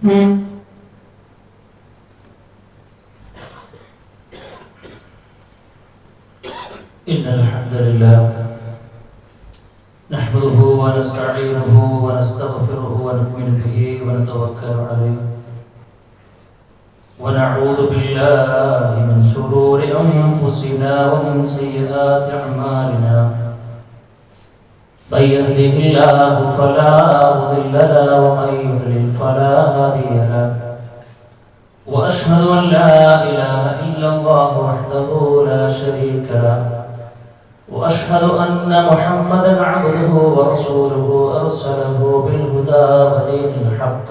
إن الحمد لله نحمده ونستعينه ونستغفره ونؤمن به ونتوكل عليه ونعوذ بالله من شرور أنفسنا ومن سيئات أعمالنا من يهده الله فلا مضل له ومن يضلل فلا هادي له وأشهد أن لا إله إلا الله وحده لا شريك له وأشهد أن محمدا عبده ورسوله أرسله بالهدى ودين الحق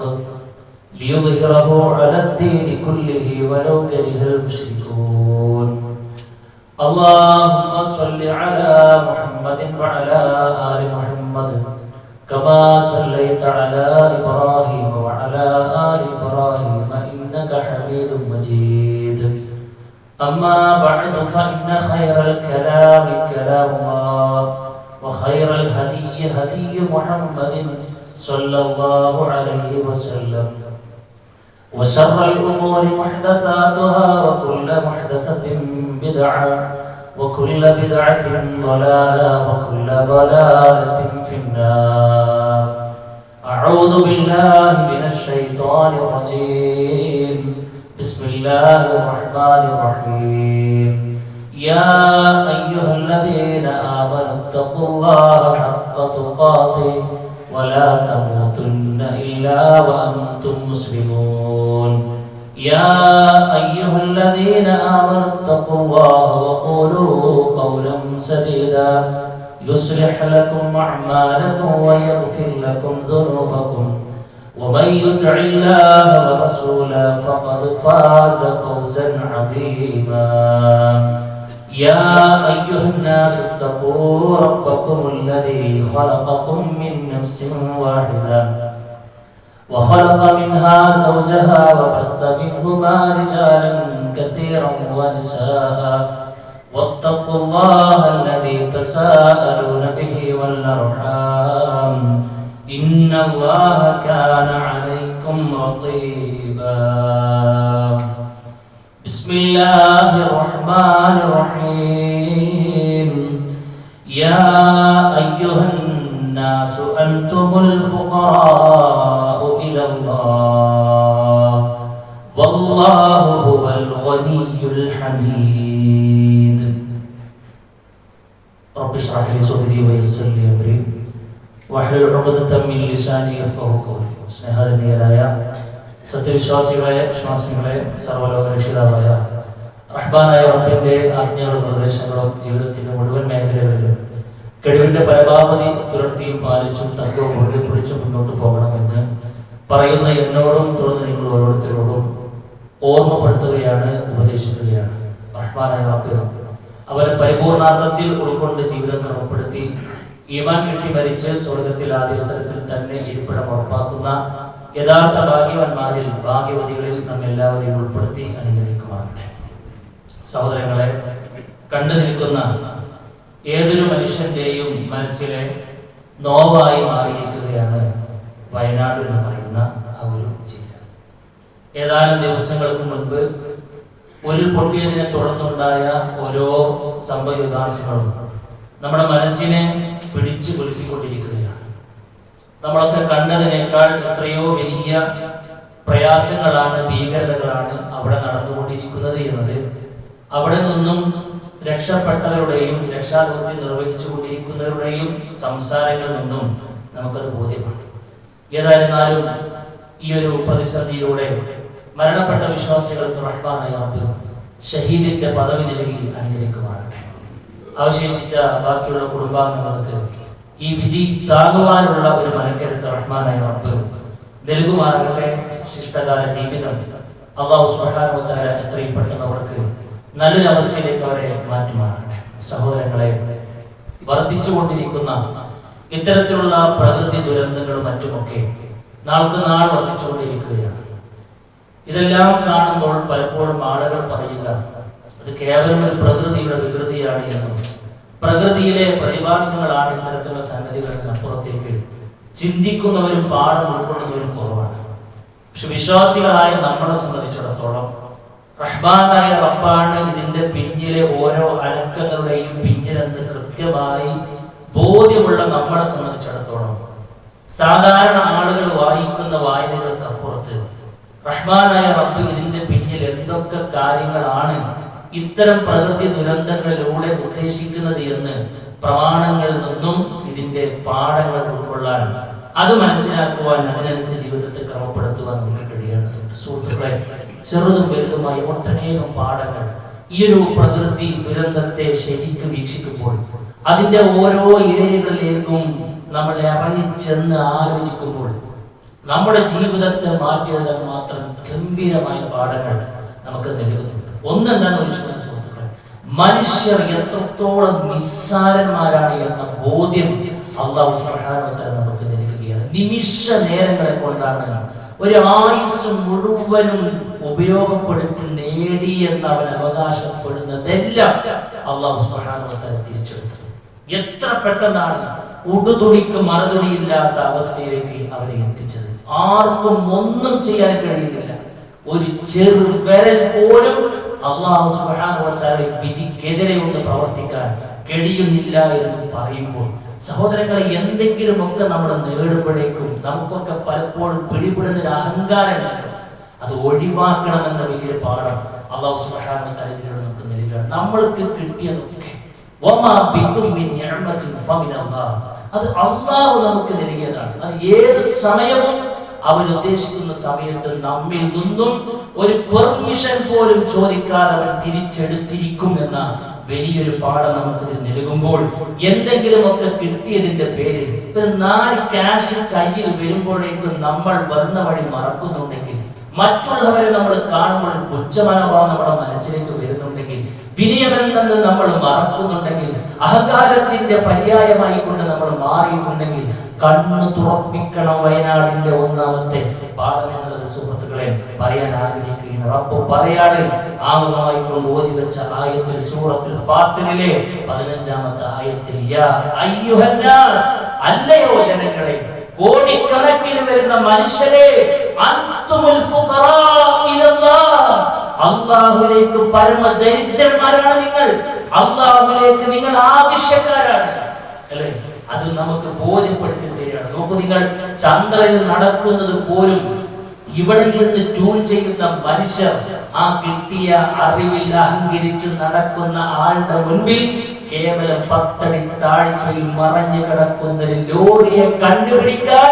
ليظهره على الدين كله ولو كره المشركون اللهم صل على محمد وعلى آل محمد كما صليت على إبراهيم وعلى آل إبراهيم إنك حميد مجيد أما بعد فإن خير الكلام كلام الله وخير الهدي هدي محمد صلى الله عليه وسلم وشر الأمور محدثاتها وكل محدثة بدعة وكل بدعة ضلالة وكل ضلالة في النار أعوذ بالله من الشيطان الرجيم بسم الله الرحمن الرحيم يا أيها الذين آمنوا اتقوا الله حق تقاته ولا تموتن إلا وأنتم مسلمون يا أيها الذين آمنوا اتقوا الله وقولوا قولا سديدا يصلح لكم أعمالكم ويغفر لكم ذنوبكم ومن يطع الله ورسوله فقد فاز فوزا عظيما يا أيها الناس اتقوا ربكم الذي خلقكم من نفس واحدة وخلق منها زوجها وبث منهما رجالا كثيرا ونساء واتقوا الله الذي تساءلون به والأرحام إن الله كان عليكم رقيبا بسم الله الرحمن الرحيم يا أيها الناس أنتم الفقراء إلى الله والله هو الغني الحميد رب اشرح لي صدري ويسر لي أمري واحلل عقدة من لساني يفقهوا قولي സ്നേഹധന്യരായ സത്യവിശ്വാസികളെ വിശ്വാസികളെ സർവ്വലോക രക്ഷിതാവായ റഹ്മാനായ റബ്ബിന്റെ ആജ്ഞകളും നിർദ്ദേശങ്ങളും ജീവിതത്തിന്റെ മുഴുവൻ മേഖലകളിലും കഴിവിന്റെ പരമാവധി പുലർത്തിയും പാലിച്ചും തത്വവും മുറുകെ പിടിച്ചും മുന്നോട്ട് പോകണമെന്ന് പറയുന്ന എന്നോടും തുടർന്ന് നിങ്ങൾ ഓരോരുത്തരോടും ഓർമ്മപ്പെടുത്തുകയാണ്, ഉപദേശിക്കുകയാണ്. റഹ്മാനായ റബ്ബ് അവരെ പരിപൂർണാർത്ഥത്തിൽ ഉൾക്കൊണ്ട് ജീവിതം ക്രമപ്പെടുത്തി ഈമാൻ കെട്ടി മരിച്ച് സ്വർഗത്തിൽ ആ ദിവസത്തിൽ തന്നെ ഇരിപ്പിടം ഉറപ്പാക്കുന്ന യഥാർത്ഥ ഭാഗ്യവാന്മാരിൽ ഭാഗ്യവതികളിൽ നമ്മെല്ലാവരെയും ഉൾപ്പെടുത്തി അനുഗ്രഹിക്കുമാറാകട്ടെ. സഹോദരങ്ങളെ, കണ്ടു നിൽക്കുന്ന ഏതൊരു മനുഷ്യന്റെയും മനസ്സിലെ നോവായി മാറിയിരിക്കുകയാണ് വയനാട് എന്ന് പറയുന്ന ആ ഒരു ജില്ല. ഏതാനും ദിവസങ്ങൾക്ക് മുൻപ് ഉരുൾപൊട്ടിയതിനെ തുടർന്നുണ്ടായ ഓരോ സംഭവവികാസങ്ങളും നമ്മുടെ മനസ്സിനെ പിടിച്ചു കുലുക്കിക്കൊണ്ടിരിക്കുകയാണ്. നമ്മളൊക്കെ കണ്ടതിനേക്കാൾ എത്രയോ വലിയ പ്രയാസങ്ങളാണ്, ഭീകരതകളാണ് അവിടെ നടന്നുകൊണ്ടിരിക്കുന്നത് എന്നത് അവിടെ നിന്നും രക്ഷപ്പെട്ടവരുടെയും രക്ഷാദൗത്യം നിർവഹിച്ചു കൊണ്ടിരിക്കുന്നവരുടെയും സംസാരങ്ങളിൽ നിന്നും നമുക്കത് ബോധ്യമാണ്. ഏതായിരുന്നാലും ഈ ഒരു പ്രതിസന്ധിയിലൂടെ മരണപ്പെട്ട വിശ്വാസികൾക്ക് റഹ്മാനായ റബ്ബ് ഷഹീദിന്റെ പദവി നൽകി അനുഗ്രഹിക്കുമാറാകട്ടെ. അവശേഷിച്ച ബാക്കിയുള്ള കുടുംബാംഗങ്ങൾക്ക് ഈ വിധി താങ്ങുവാനുള്ള ഒരു മനക്കരുത്ത് റഹ്മാനായ റബ്ബ് നൽകുമാറാകട്ടെ. ശിഷ്ടകാല ജീവിതം അല്ലാഹു സുബ്ഹാനഹു വ തആല എത്രയും പെട്ടെന്ന് അവർക്ക് നല്ലൊരു അവസ്ഥയിലേക്ക് അവരെ മാറ്റുമാറാകട്ടെ. സഹോദരങ്ങളെ, വർദ്ധിച്ചുകൊണ്ടിരിക്കുന്ന ഇത്തരത്തിലുള്ള പ്രകൃതി ദുരന്തങ്ങളും മറ്റുമൊക്കെ നാൾക്ക് നാൾ വർദ്ധിച്ചുകൊണ്ടിരിക്കുകയാണ്. ഇതെല്ലാം കാണുമ്പോൾ പലപ്പോഴും ആളുകൾ പറയുക അത് കേവലം ഒരു പ്രകൃതിയുടെ വികൃതിയാണ് എന്നും പ്രകൃതിയിലെ പ്രതിഭാസങ്ങളാണ് ഇത്തരത്തിലുള്ള സംഗതികളിൽ അപ്പുറത്തേക്ക് ചിന്തിക്കുന്നവരും പാഠം ഉൾക്കൊള്ളുന്നവരും കുറവാണ്. പക്ഷെ വിശ്വാസികളായ നമ്മളെ സംബന്ധിച്ചിടത്തോളം റഹ്മാനായ റബ്ബാണ് ഇതിന്റെ പിന്നിലെ ഓരോ അനക്കങ്ങളുടെയും പിന്നിലെന്ന് കൃത്യമായി ബോധ്യമുള്ള നമ്മളെ സംബന്ധിച്ചിടത്തോളം സാധാരണ ആളുകൾ വായിക്കുന്ന വായനകൾക്കപ്പുറത്ത് റഹ്മാനായ റബ്ബ് ഇതിന്റെ പിന്നിൽ എന്തൊക്കെ കാര്യങ്ങളാണ് ഇത്തരം പ്രകൃതി ദുരന്തങ്ങളിലൂടെ ഉദ്ദേശിക്കുന്നത് എന്ന് പ്രമാണങ്ങളിൽ നിന്നും ഇതിന്റെ പാഠങ്ങൾ ഉൾക്കൊള്ളാൻ, അത് മനസ്സിലാക്കുവാൻ, അതിനനുസരിച്ച് ജീവിതത്തെ ക്രമപ്പെടുത്തുവാൻ നമുക്ക് കഴിയേണ്ടതുണ്ട്. സുഹൃത്തുക്കളെ, ചെറുതും വലുതുമായ ഒട്ടനേകം പാഠങ്ങൾ ഈ ഒരു പ്രകൃതി ദുരന്തത്തെ ശരിക്കും വീക്ഷിക്കുമ്പോൾ അതിന്റെ ഓരോ ഏരിയകളിലേക്കും നമ്മൾ ഇറങ്ങിച്ചെന്ന് ആലോചിക്കുമ്പോൾ നമ്മുടെ ജീവിതത്തെ മാറ്റിയെഴുതാൻ മാത്രം ഗംഭീരമായ പാഠങ്ങൾ നമുക്ക് നൽകുന്നുണ്ട്. ഒന്നെന്താണെന്ന് ചോദിച്ചാൽ സുഹൃത്തുക്കളെ, മനുഷ്യർ എത്രത്തോളം നിസ്സാരന്മാരാണ് എന്ന ബോധ്യം അല്ലാഹു സുബ്ഹാനഹു വ തആല നമുക്ക് നൽകുകയാണ്. നിമിഷ നേരങ്ങളെ കൊണ്ടാണ് ഒരു ആയുസ് മുഴുവനും ഉപയോഗപ്പെടുത്തി നേടി എന്ന് അവൻ അവകാശപ്പെടുന്നതെല്ലാം അല്ലാഹു സുബ്ഹാനഹു വ തആല തിരിച്ചെടുത്തത്. എത്ര പെട്ടെന്നാണ് ഉടുതുണിക്ക് മറുതുണിയില്ലാത്ത അവസ്ഥയിലേക്ക് അവരെ എത്തിച്ചത്. ആർക്കും ഒന്നും ചെയ്യാൻ കഴിയുന്നില്ല. ഒരു ചെറു വിരൽ പോലും അല്ലാഹു സുബ്ഹാനഹു വ തആല വിധിക്കെതിരെ ഒന്ന് പ്രവർത്തിക്കാൻ കഴിയുന്നില്ല എന്ന് പറയുമ്പോൾ സഹോദരങ്ങളെ, എന്തെങ്കിലുമൊക്കെ നമ്മൾ നേടുമ്പോഴേക്കും നമുക്കൊക്കെ പലപ്പോഴും പിടിപെടുന്ന അഹങ്കാരം ഉണ്ടാകും. അത് ഒഴിവാക്കണമെന്ന വലിയൊരു പാഠം അല്ലാഹു സുബ്ഹാനഹു വ തആല ഇതിലൂടെ നമുക്ക് നൽകുകയാണ്. നമ്മൾക്ക് കിട്ടിയതൊക്കെ അത് അല്ലാഹു നമുക്ക് നൽകിയതാണ്. അത് ഏത് സമയവും അവൻ ഉദ്ദേശിക്കുന്ന സമയത്ത് നമ്മിൽ നിന്നും ഒരു പെർമിഷൻ പോലും ചോദിക്കാതെ അവൻ തിരിച്ചെടുത്തിരിക്കും എന്ന വലിയൊരു പാഠം നമുക്ക് നൽകുമ്പോൾ, എന്തെങ്കിലുമൊക്കെ കിട്ടിയതിന്റെ പേരിൽ ഒരു 4 ക്യാഷ് കയ്യിൽ വരുമ്പോഴേക്കും നമ്മൾ വന്ന വഴി മറക്കുന്നുണ്ടെങ്കിൽ, മറ്റുള്ളവരെ നമ്മൾ കാണുമ്പോൾ പുച്ഛമനോഭാവം നമ്മുടെ മനസ്സിലേക്ക് വരുന്നുണ്ടെങ്കിൽ, വിനയമെന്നത് നമ്മൾ മറക്കുന്നുണ്ടെങ്കിൽ, അഹങ്കാരത്തിന്റെ പര്യായമായി കൊണ്ട് നമ്മൾ മാറിയിട്ടുണ്ടെങ്കിൽ, കണ്ണു തുറപ്പിക്കണം. വയനാടിന്റെ ഒന്നാമത്തെ പാഠം എന്നുള്ളത് സുഹൃത്തുക്കളെ പറയാൻ ആഗ്രഹിക്കുകയാണ്. റബ്ബ് പറയാണ്, ആമുഖമായി കൊണ്ട് ഓതി വെച്ച ആയത്തിൽ, സൂറത്തുൽ ഫാത്തിറിലെ 15ാമത്തെ ആയത്തിൽ, യാ അയ്യുഹന്നാസ്, അല്ലയോ ജനങ്ങളെ, കോടിക്കണക്കിന് വരുന്ന മനുഷ്യരെ, അൻതുമുൽ ഫുഖറാഉ ഇലല്ലാഹ്, അല്ലാഹുവിലേക്ക് പരമ ദരിദ്രന്മാരാണ് നിങ്ങൾ, അല്ലാഹുവിലേക്ക് നിങ്ങൾ ആവശ്യക്കാരാണ്, അല്ലേ? അത് നമുക്ക് ബോധ്യപ്പെടുത്തി തരികയാണ്. നോക്കൂ, നിങ്ങൾ ചന്ദ്രനിൽ നടക്കുന്നത് പോലും ഇവിടെ ഇരുന്ന് ട്യൂൺ ചെയ്യുന്ന മനുഷ്യർ ആ കിട്ടിയ അറിവിൽ അഹങ്കരിച്ച് നടക്കുന്ന ആളുടെ മുൻപിൽ കേവലം 10 അടി താഴ്ചയിൽ മറഞ്ഞു കിടക്കുന്ന ഒരു ലോറിയെ കണ്ടുപിടിക്കാൻ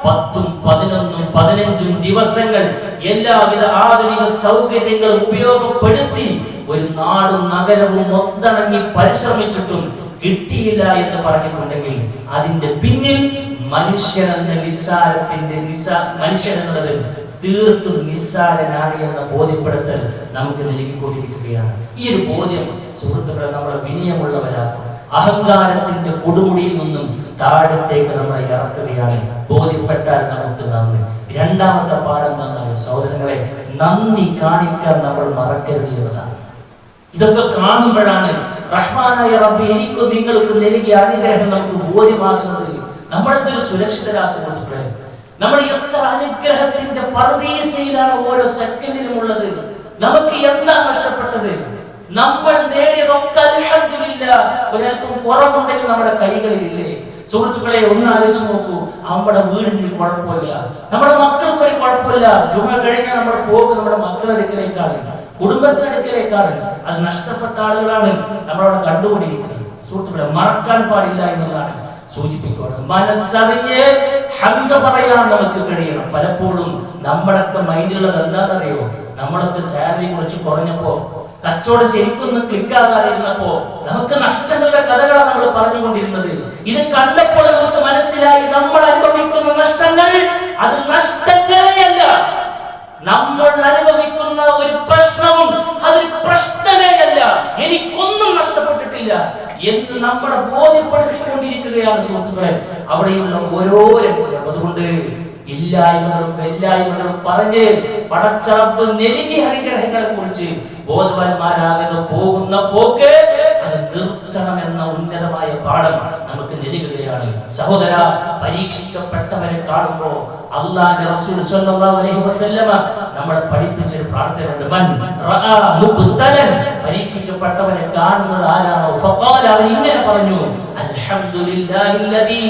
10ഉം 11ഉം 15ഉം ദിവസങ്ങൾ എല്ലാവിധ ആധുനിക സൗകര്യങ്ങളും ഉപയോഗപ്പെടുത്തി ഒരു നാടും നഗരവും ഒന്നടങ്ങി പരിശ്രമിച്ചിട്ടും കിട്ടിയില്ല എന്ന് പറഞ്ഞിട്ടുണ്ടെങ്കിൽ അതിന്റെ പിന്നിൽ മനുഷ്യനെന്ന മനുഷ്യനെന്നുള്ളത് തീർത്തും നിസ്സാരനാണ് എന്ന ബോധ്യപ്പെടുത്തൽ നമുക്ക് നൽകിക്കൊണ്ടിരിക്കുകയാണ്. ഈ ഒരു ബോധ്യം സുഹൃത്തുക്കളെ നമ്മളെ വിനയമുള്ളവരാക്കും. അഹങ്കാരത്തിന്റെ കൊടുമുടിയിൽ നിന്നും താഴത്തേക്ക് നമ്മളെ ഇറക്കുകയാണ്. ബോധ്യപ്പെട്ടാൽ നമുക്ക് നന്ദി. രണ്ടാമത്തെ പാഠം എന്താണെന്നറിയോ സഹോദരങ്ങളെ, നന്ദി കാണിക്കാൻ നമ്മൾ മറക്കരുത് എന്നതാണ്. ഇതൊക്കെ കാണുമ്പോഴാണ് റഹ്മാനായ റബ്ബ് എനിക്കും നിങ്ങൾക്ക് നൽകിയ അനുഗ്രഹം നമുക്ക് ബോധ്യമാകുന്നത്. നമ്മളെന്തൊരു സുരക്ഷിതരാ സുഹൃത്തുക്കളെ, നമ്മൾ എത്ര അനുഗ്രഹത്തിന്റെ പറുദീസയിലാണ് ഓരോ സെക്കൻഡിലും ഉള്ളത്. നമുക്ക് എന്താ നഷ്ടപ്പെട്ടത്? നമ്മൾ നേടിയതൊക്കെ അൽഹംദുലില്ലാഹ് ഒരൽപ്പം കുറവുണ്ടെങ്കിൽ നമ്മുടെ കൈകളിലില്ലേ? സുഹൃത്തുക്കളെ, ഒന്ന് ആലോചിച്ച് നോക്കൂ. നമ്മുടെ വീടിന് കുഴപ്പമില്ല, നമ്മുടെ മക്കൾക്ക് ഒരു കുഴപ്പമില്ല. ജുമ കഴിഞ്ഞാൽ നമ്മൾ പോകും നമ്മുടെ മക്കളുടെ അടുക്കലേക്കാണ്, കുടുംബത്തിന്റെ അടുക്കലേക്കാണ്. അത് നഷ്ടപ്പെട്ട ആളുകളാണ് നമ്മളവിടെ കണ്ടുകൊണ്ടിരിക്കുന്നത്. സുഹൃത്തുക്കളെ, മറക്കാൻ പാടില്ല എന്നുള്ളതാണ് സൂചിപ്പിക്കുന്നത്. മനസ്സറിഞ്ഞ് ഹംദ് പറയാൻ നമുക്ക് കഴിയണം. പലപ്പോഴും നമ്മുടെയൊക്കെ മൈൻഡിലുള്ളത് എന്താണെന്നറിയോ? നമ്മളൊക്കെ സാലറി കുറച്ച് കുറഞ്ഞപ്പോ, കച്ചവടം ശരിക്കൊന്നും ക്ലിക്കാകാതിരുന്നപ്പോ നമുക്ക് നഷ്ടങ്ങളുടെ കഥകളാണ് നമ്മൾ പറഞ്ഞുകൊണ്ടിരുന്നത്. ഇത് കണ്ടപ്പോൾ നമുക്ക് മനസ്സിലായി നമ്മൾ അനുഭവിക്കുന്ന നഷ്ടങ്ങൾ അത് നഷ്ടങ്ങളെയല്ല, നമ്മൾ അനുഭവിക്കുന്ന ഒരു പ്രശ്നവും അതൊരു പ്രശ്നമേ അല്ല, എനിക്കൊന്നും നഷ്ടപ്പെട്ടിട്ടില്ല എന്ന് നമ്മളെ ബോധ്യപ്പെടുത്തിക്കൊണ്ടിരിക്കുകയാണ് സുഹൃത്തുക്കളെ അവിടെയുള്ള ഓരോ രംഗങ്ങളും. അതുകൊണ്ട് ഇല്ലായ്മകളും വെല്ലായ്മകളും പറഞ്ഞ് പടച്ചറപ്പ് നൽകിയ അനുഗ്രഹങ്ങളെ കുറിച്ച് ബോധവാന്മാരാകാതെ പോകുന്ന പോക്ക് അത് നിർത്തണമെന്ന ഉന്നതമായ പാഠം നമുക്ക് നൽകുകയാണ്. സഹോദര, പരീക്ഷിക്കപ്പെട്ടവരെ കാണുമ്പോൾ അല്ലാഹുവിന്റെ റസൂൽ സ്വല്ലല്ലാഹു അലൈഹി വസല്ലമ നമ്മളെ പഠിപ്പിച്ചൊരു പ്രാർത്ഥനയുണ്ട്. മൻ റആ മുബ്തലൻ, പരീക്ഷിക്കപ്പെട്ടവനെ കാണുന്നത് ആരാണോ ഫഖാല, അവൻ ഇങ്ങനെ പറഞ്ഞു, അൽഹംദുലില്ലാഹില്ലദീ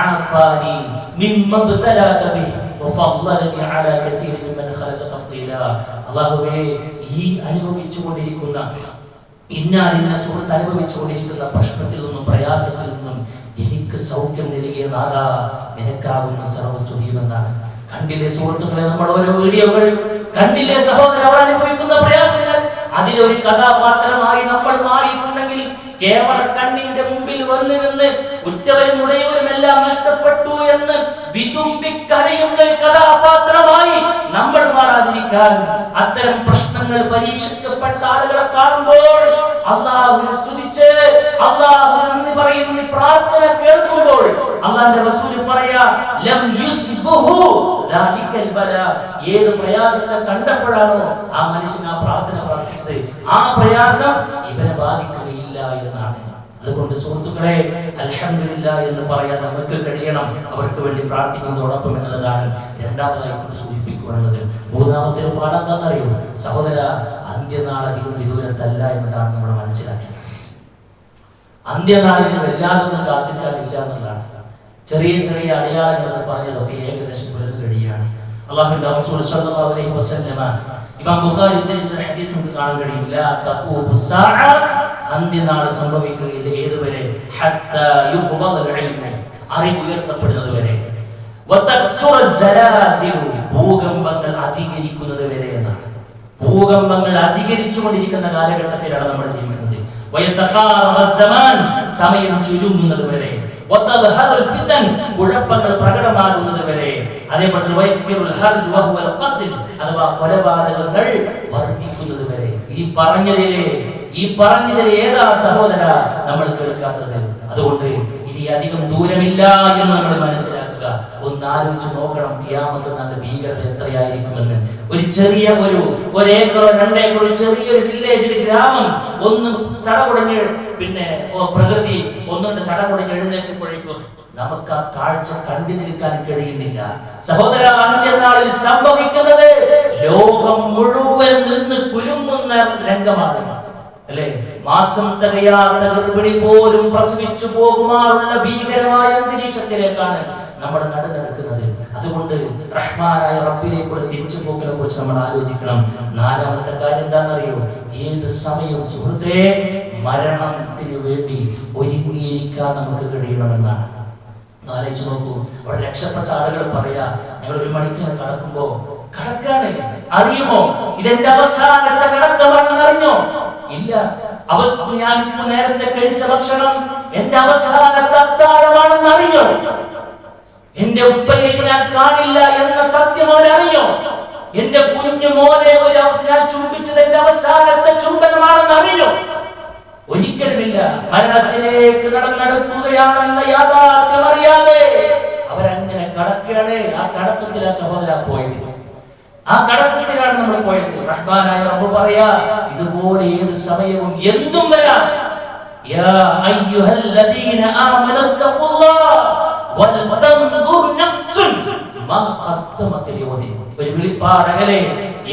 ആഫാനി മിമ്മ ബതലാക ബിഹി വഫദ്ദലനി അലാ കതീരിൻ മിമ്മൻ ഖലഖ തഫ്ദീലാ. അല്ലാഹുവേ, ഈ അനുഭവിച്ചുകൊണ്ടിരിക്കുന്ന ഇന്ന സുഹൃത്ത് അനുഭവിച്ചുകൊണ്ടിരിക്കുന്ന പ്രശ്നത്തിൽ നിന്നും പ്രയാസത്തിൽ നിന്നും എനിക്ക് സൗഖ്യം നൽകിയ നാഥാ, നിനക്കാകുന്ന സർവസ്തുതിയുമെന്നാണ്. കണ്ടില്ലേ സുഹൃത്തുക്കളെ, നമ്മൾ ഓരോ വീഡിയോകൾ കണ്ടില്ലേ സഹോദരൻ, അവർ അനുഭവിക്കുന്ന പ്രയാസങ്ങൾ. അതിലൊരു കഥാപാത്രമായി നമ്മൾ മാറിയിട്ടുണ്ടെങ്കിൽ, കേവല കണ്ണിന്റെ മുമ്പിൽ വന്നു നിന്ന് ഉറ്റവരും ഉടയവരും എല്ലാം നഷ്ടപ്പെട്ടു എന്ന് വിതുമ്പിക്കരയുന്ന കഥാപാത്രമായി നമ്മൾ മാറാതിരിക്കാൻ, അത്തരം പ്രശ്നങ്ങൾ പരീക്ഷിക്കപ്പെട്ട ആളുകളെ കാണുമ്പോൾ അല്ലാഹുവിനെ സ്തുതിച്ച് അല്ലാഹുവിനെ നന്ദി പറയുന്ന പ്രാർത്ഥന കേൾക്കുമ്പോൾ അല്ലാഹുവിന്റെ റസൂൽ പറയാ, ലം യുസ്ബുഹു ദാലികൽ ബലാ, ഏത് പ്രയാസത്തെ കണ്ടപ്പോഴാണോ ആ മനുഷ്യൻ ആ പ്രാർത്ഥന പ്രാർത്ഥിച്ചത്, ആ പ്രയാസം ഇവനെ ബാധിക്കുകയില്ല എന്നാണ്. അതുകൊണ്ട് സുഹൃത്തുക്കളെ, അൽഹംദുലില്ലാഹ് എന്ന് പറയാൻ നമുക്ക് കഴിയണം, അവർക്ക് വേണ്ടി പ്രാർത്ഥിക്കുന്നതോടൊപ്പം എന്നുള്ളതാണ് രണ്ടാമതായി കൊണ്ട് സൂചിപ്പിക്കുവാനുള്ളത്. മൂന്നാമത്തെ ഒരു പാഠം എന്താണെന്നറിയോ സഹോദര, അന്ത്യനാളധികം വിദൂരത്തല്ല എന്നതാണ് നമ്മൾ മനസ്സിലാക്കിയത്. അന്ത്യനാളിന് വല്ലാതൊന്നും കാത്തിരിക്കാനില്ല എന്നുള്ളതാണ്. ചെറിയ ചെറിയ അടയാളങ്ങൾ എന്ന് പറഞ്ഞതൊക്കെ ഏകദേശം വരുന്നു കഴിയുകയാണ്. അല്ലാഹുവിന്റെ റസൂൽ സ്വല്ലല്ലാഹു അലൈഹി വസല്ലമ, ഇമാം ബുഖാരി ഉദ്ധരിച്ച ഹദീസ് നമുക്ക് കാണാൻ കഴിയും, ലാ തഖൂബു സാഅ, അന്ത്യനാൾ സംഭവിക്കുകയില്ല ഏതുവരെ, ഹത്താ യുഖ്ബദൽ ഇൽമു, അറിവ് ഉയർത്തപ്പെടുന്നത് വരെ, വതക്സുറ സലാസിലു, ഭൂകമ്പങ്ങൾ അധികരിക്കുന്നത് വരെ എന്നാണ്. ഭൂകമ്പങ്ങൾ അധികരിച്ചുകൊണ്ടിരിക്കുന്ന കാലഘട്ടത്തിലാണ് നമ്മൾ ജീവിക്കുന്നത്. വയതഖാറബ സമാൻ, സമയം ചുരുങ്ങുന്നത് വരെ, വതദ്ഹറുൽ ഫിതൻ, കുഴപ്പങ്ങൾ പ്രകടമാകുന്നത് വരെ, അതേപോലെ വയക്സിറുൽ ഹർജ് വഹുവൽ ഖത്ൽ, അഥവാ കൊലപാതകങ്ങൾ വർദ്ധിക്കുന്നത് വരെ. ഈ പറഞ്ഞതിലെ ഏതാ സഹോദര നമ്മൾ കേൾക്കാത്തത്? അതുകൊണ്ട് ഇനി അധികം ദൂരമില്ല എന്ന് നമ്മൾ മനസ്സിലാക്കുക. ഒന്ന് ആലോചിച്ച് നോക്കണം, ഖിയാമത്ത് നാളിന്റെ ഭീകരത എത്രയായിരിക്കുമെന്ന്. ഒരു ചെറിയ ഒരു ഏക്കറോ 2 ഏക്കറോ ചെറിയൊരു വില്ലേജ്, ഒരു ഗ്രാമം ഒന്ന് സടകുടഞ്ഞ്, പിന്നെ പ്രകൃതി ഒന്നുകൊണ്ട് സടകുടഞ്ഞ് എഴുന്നേൽക്കുമ്പോഴേക്കും നമുക്ക് ആ കാഴ്ച കണ്ടു നിൽക്കാൻ കഴിയുന്നില്ല. സഹോദര, അന്ത്യനാളിൽ സംഭവിക്കുന്നത് ലോകം മുഴുവൻ നിന്ന് കുലുങ്ങുന്ന രംഗമാണ്, അല്ലെ? മാസം തികയാത്ത ഗർഭിണി പോലും പ്രസവിച്ചു പോകുമാറുള്ള ഭീകരമായ അന്തരീക്ഷത്തിലേക്കാണ് നമ്മൾ നടന്നെടുക്കുന്നത്. അതുകൊണ്ട് റഹ്മാനായ റബ്ബിലേക്കുള്ള തിരിച്ചുപോക്കിനെ കുറിച്ച് നമ്മൾ ആലോചിക്കണം. നാലാമത്തെ കാര്യം എന്താണെന്നറിയോ? ഏത് സമയവും സുഹൃത്തേ, മരണത്തിന് വേണ്ടി ഒരുങ്ങിയിരിക്കാൻ നമുക്ക് കഴിയണമെന്നാണ്. ആലോചിച്ച് നോക്കൂ, അവിടെ രക്ഷപ്പെട്ട ആളുകൾ പറയാ, ഞങ്ങൾ 1 മണിക്കൂർ കടക്കുമ്പോ കടക്കാണ്, അറിയുമോ ഇതെന്റെ അവസാനത്തെ കടക്കമാണെന്ന് അറിഞ്ഞോ? ഇല്ല, ഞാനിപ്പോ നേരത്തെ കഴിച്ച ഭക്ഷണം എന്റെ അവസാനത്തെ അത്താഴമാണെന്ന് അറിഞ്ഞോ? എന്റെ ഉപ്പയിലേക്ക് ഞാൻ കാണില്ല എന്ന സത്യം അവരറിഞ്ഞോ? എന്റെ കുഞ്ഞു മോനെ ഞാൻ ചുംബിച്ചത് എന്റെ അവസാനത്തെ ചുംബനമാണെന്ന് അറിഞ്ഞോ? ഒരിക്കലുമില്ല. മരണത്തിലേക്ക് നടക്കുകയാണെന്ന യാഥാർത്ഥ്യം അറിയാതെ അവരങ്ങനെ കടക്കുകയാണ്. ആ കടത്തത്തിലാ സഹോദര പോയത്, ആ കടത്തത്തിലാണ് നമ്മൾ പോയത്. റഹ്മാനായ റബ്ബ് പറയാ, ഇതുപോലെ ഏത് സമയവും എന്തും വരാം. യാ അയ്യുഹല്ലദീന ആമനു തഖുല്ലാഹ് വൽതൻദുർ നഫ്സുൻ മാ ഖദ്ദമത് ലിഗദിൻ. ഒരു വിളിപ്പാടകലെ,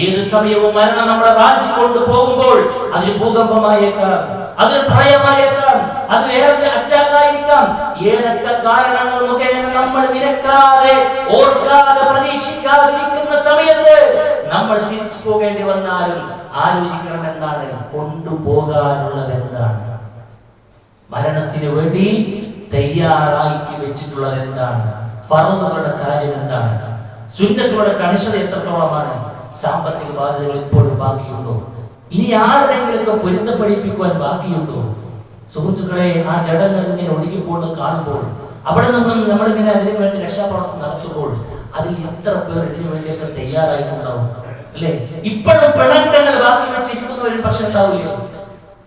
ഏത് സമയവും മരണം നമ്മളെ റാഞ്ചി കൊണ്ടുപോകുമ്പോൾ, അതിൽ ഭൂകമ്പമായേക്കാം, അത് പ്രളയമായേക്കാം, അത് വേറെ അറ്റാക്കായിരിക്കാം. ഏതൊക്കെ കാരണങ്ങൾ മുഖേന നമ്മൾ നിരക്കാതെ, ഓർക്കാതെ, പ്രതീക്ഷിക്കാതിരിക്കുന്ന സമയത്ത് നമ്മൾ തിരിച്ചു പോകേണ്ടി വന്നാലും ആലോചിക്കണമെന്നാണ്, കൊണ്ടുപോകാനുള്ളത് എന്താണ്, മരണത്തിന് വേണ്ടി തയ്യാറാക്കി വെച്ചിട്ടുള്ളത് എന്താണ്, ഫർളുകളുടെ കാര്യം എന്താണ്, സുന്നത്തുകളുടെ കണിശത എത്രത്തോളമാണ്, സാമ്പത്തിക ബാധ്യതകൾ ഇപ്പോഴും ബാക്കിയുണ്ടോ, ഇനി ആരുടെയെങ്കിലും പൊരുത്തപ്പെടിപ്പിക്കുവാൻ ബാക്കിയുണ്ടോ? സുഹൃത്തുക്കളെ, ആ ജഡങ്ങൾ ഇങ്ങനെ ഒഴുകിപ്പോകുന്നത് കാണുമ്പോൾ, അവിടെ നിന്നും നമ്മളിങ്ങനെ അതിനു വേണ്ടി രക്ഷാപ്രവർത്തനം നടത്തുമ്പോൾ, അതിൽ എത്ര പേർ ഇതിനു വേണ്ടിയൊക്കെ തയ്യാറായിട്ടുണ്ടാവും, അല്ലെ? ഇപ്പോഴും പിണക്കങ്ങൾ ബാക്കി വെച്ചിരിക്കുന്നവരും പക്ഷെ ഉണ്ടാവില്ലേ,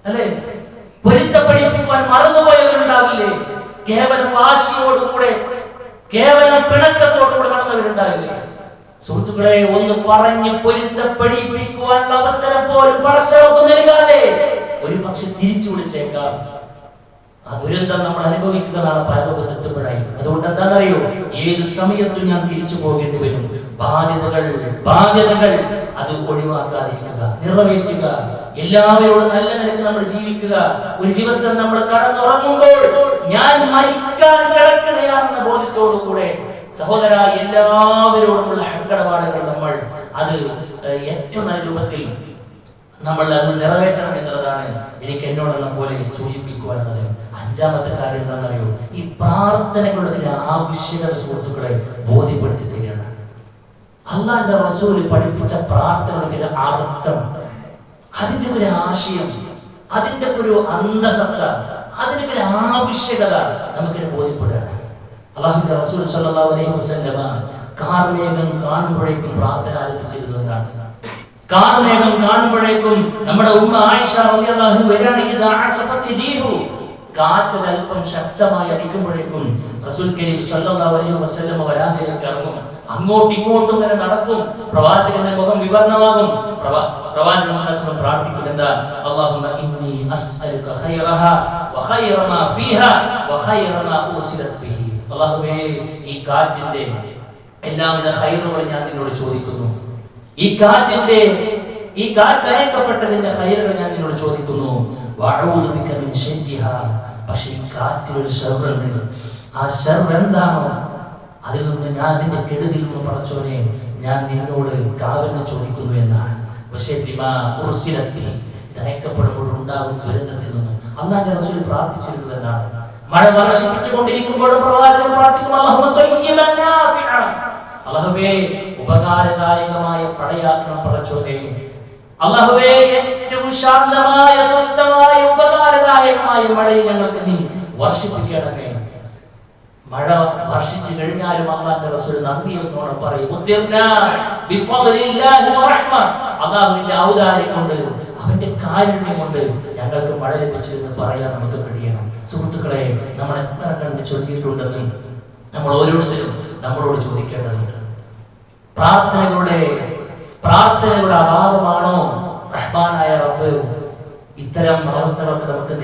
അല്ലെ? പൊരുത്തപ്പെടിപ്പിക്കുവാൻ മറന്നുപോയവരുണ്ടാവില്ലേ? കേവലം വാശിയോടുകൂടെ, കേവലം പിണക്കത്തോടുകൂടെ നടന്നവരുണ്ടാവില്ലേ? സുഹൃത്തുക്കളെ, ഒന്ന് പറഞ്ഞ് പൊരുത്തപ്പെടിപ്പിക്കുവാനുള്ള അവസരം പോലും പടച്ചറപ്പ് നൽകാതെ ഒരു പക്ഷെ തിരിച്ചു വിളിച്ചേക്കാം. ആ ദുരന്തം നമ്മൾ അനുഭവിക്കുക നാളെ പരലോകത്തെത്തുമ്പോഴായിരിക്കും. അതുകൊണ്ട് എന്താണെന്നറിയോ, ഏത് സമയത്തും ഞാൻ തിരിച്ചു പോകേണ്ടി വരും. ബാധ്യതകൾ അത് ഒഴിവാക്കാതിരിക്കുക, നിറവേറ്റുക, എല്ലാവരോടും നല്ല നിലക്ക് നമ്മൾ ജീവിക്കുക. ഒരു ദിവസം നമ്മൾ കടന്നുറങ്ങുമ്പോൾ ഞാൻ മരിക്കാൻ കിടക്കുകയാണെന്ന ബോധ്യത്തോടു കൂടെ സഹോദര എല്ലാവരോടുമുള്ള ഹക്കടപാടുകൾ നമ്മൾ അത് ഏറ്റവും നല്ല രൂപത്തിൽ നമ്മൾ അത് നിറവേറ്റണം എന്നുള്ളതാണ് എനിക്ക് എന്നോടുള്ള പോലെ സൂചിപ്പിക്കുവാനുള്ളത്. അഞ്ചാമത്തെ കാര്യം എന്താണെന്നറിയോ, ഈ പ്രാർത്ഥനകളുടെ ആവശ്യകത സുഹൃത്തുക്കളെ ബോധ്യപ്പെടുത്തി തരികയാണ്. അള്ളാന്റെ റസൂൽ പഠിപ്പിച്ച പ്രാർത്ഥനയുടെ അർത്ഥം, അതിന്റെ ഒരു ആശയം, അതിന്റെ ഒരു അന്തസത്ത, അതിന്റെ ഒരു ആവശ്യകത നമുക്കിത് ബോധ്യപ്പെടുകയാണ്. അള്ളാഹുവിന്റെ റസൂൽ സല്ലല്ലാഹു അലൈഹി വസല്ലമ കാർമേഘം കാണുമ്പോഴേക്കും പ്രാർത്ഥന ആരംഭിച്ചിരുന്നു എന്നാണ്. കാർമേഘം കാണുമ്പോഴേക്കും നമ്മുടെ ഉമ്മ ആയിഷ റളിയല്ലാഹു അൻഹ വരാണ്, ഇദാ അസഫത്തി റീഹു, കാറ്റ് അല്പം ശക്തമായി അടിക്കുമ്പോഴേക്കും റസൂൽ കരീം സല്ലല്ലാഹു അലൈഹി വസല്ലമ വരാന്തിലേക്ക് ഇറങ്ങും. അങ്ങോട്ടും ഇങ്ങോട്ടും ഇങ്ങനെ നടക്കും. പ്രവാചകന്റെ മുഖം വിവർണമാകും. പ്രവാചകൻ പ്രാർത്ഥിക്കും, എന്താ? അല്ലാഹുമ്മ ഇന്നി അസ്അലുക ഖൈറഹാ വഖൈറ മാ ഫീഹാ വഖൈറ മാ ഉസിലത് ബിഹി. അല്ലാഹുവേ, ഈ കാറ്റിന്റെ എല്ലാവിധ ഖൈറുകളും ഞാൻ നിന്നോട് ചോദിക്കുന്നു. ഈ കാറ്റ് അയക്കപ്പെട്ടതിന്റെ ഖൈറുകൾ ഞാൻ നിന്നോട് ചോദിക്കുന്നു. വഅഊദു ബിക മിൻ ശർരിഹാ. പക്ഷേ ഈ കാറ്റിലൊരു ശർറുണ്ട്. ആ ശർറ് എന്താണോ അതിൽ നിന്ന് ഞാൻ അതിന്റെ കെടുതിയിൽ നിന്ന് പടച്ചോനെ ഞാൻ നിന്നോട് കാവലിനെ ചോദിക്കുന്നു എന്നാണ്. ഇത് അയക്കപ്പെടുമ്പോഴുണ്ടാകും ദുരന്തത്തിൽ നിന്നും അല്ലാഹുവിന്റെ റസൂൽ പ്രാർത്ഥിച്ചിരുന്നു എന്നാണ്. മഴ വർഷിപ്പിച്ചുകൊണ്ടിരിക്കുമ്പോഴും പ്രവാചകൻ പ്രാർത്ഥിക്കും, അല്ലാഹുവേ ഉപകാരദായകമായ പടയാക്കണം പടച്ചോനെ. അല്ലാഹുവേ ഏറ്റവും ശാന്തമായ സ്വസ്ഥമായ ഉപകാരദായകമായ മഴയെ ഞങ്ങൾക്ക് നീ വർഷിപ്പിക്കണമേ. മഴ വർഷിച്ചു കഴിഞ്ഞാലും അല്ലാഹുവിന്റെ റസൂൽ നന്ദി എന്നോണം പറയും, അല്ലാഹുവിന്റെ ഔദാര്യം കൊണ്ട് അവന്റെ കാരുണ്യം കൊണ്ട് ഞങ്ങൾക്ക് മഴ ലഭിച്ചിരുന്ന് പറയാൻ നമുക്ക് കഴിയണം. സുഹൃത്തുക്കളെ, നമ്മൾ എത്ര കണ്ട് ചൊല്ലിയിട്ടുണ്ടെന്നും നമ്മൾ ഓരോരുത്തരും നമ്മളോട് ചോദിക്കേണ്ടതുണ്ട്. പ്രാർത്ഥനകളുടെ അഭാവമാണോ റഹ്മാനായ റബ്ബ് ഇത്തരം അവസ്ഥകൾക്ക് നമുക്ക്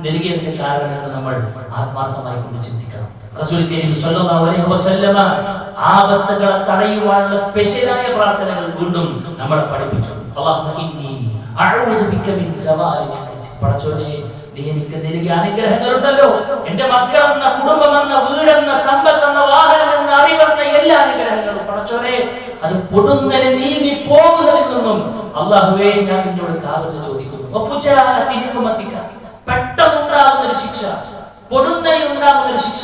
നൽകിയതിന്റെ കാരണം എന്ന് നമ്മൾ ആത്മാർത്ഥമായി കൊണ്ട് ചിന്തിക്കണം. റസൂൽ കരീം സല്ലല്ലാഹു അലൈഹി വസല്ലമ ആപത്തുകളെ തടയുവാനുള്ള സ്പെഷ്യലായ പ്രാർത്ഥനകൾ വീണ്ടും നമ്മളെ പഠിപ്പിച്ചു. അല്ലാഹുമ്മ ഇന്നി അഊദു ബിക മിൻ സവാലി നിഅമതി. പടച്ചോനെ, നീ എനിക്ക് നൽകിയ അനുഗ്രഹങ്ങളുണ്ടല്ലോ, എന്റെ മക്കളെന്ന, കുടുംബമെന്ന, വീടെന്ന, സമ്പത്തെന്ന, വാഹനമെന്ന, അറിവെന്ന എല്ലാ അനുഗ്രഹങ്ങളും പടച്ചോനെ അത് പൊടുന്നനെ നീങ്ങി പോകുന്നതിൽ നിന്നും അല്ലാഹുവേ ഞാൻ നിന്നോട് കാവലിനെ ചോദിക്കുന്നു. പെട്ടെന്നുണ്ടാകുന്ന ഒരു ശിക്ഷ, പൊടുന്നനെ ഉണ്ടാകുന്ന ഒരു ശിക്ഷ,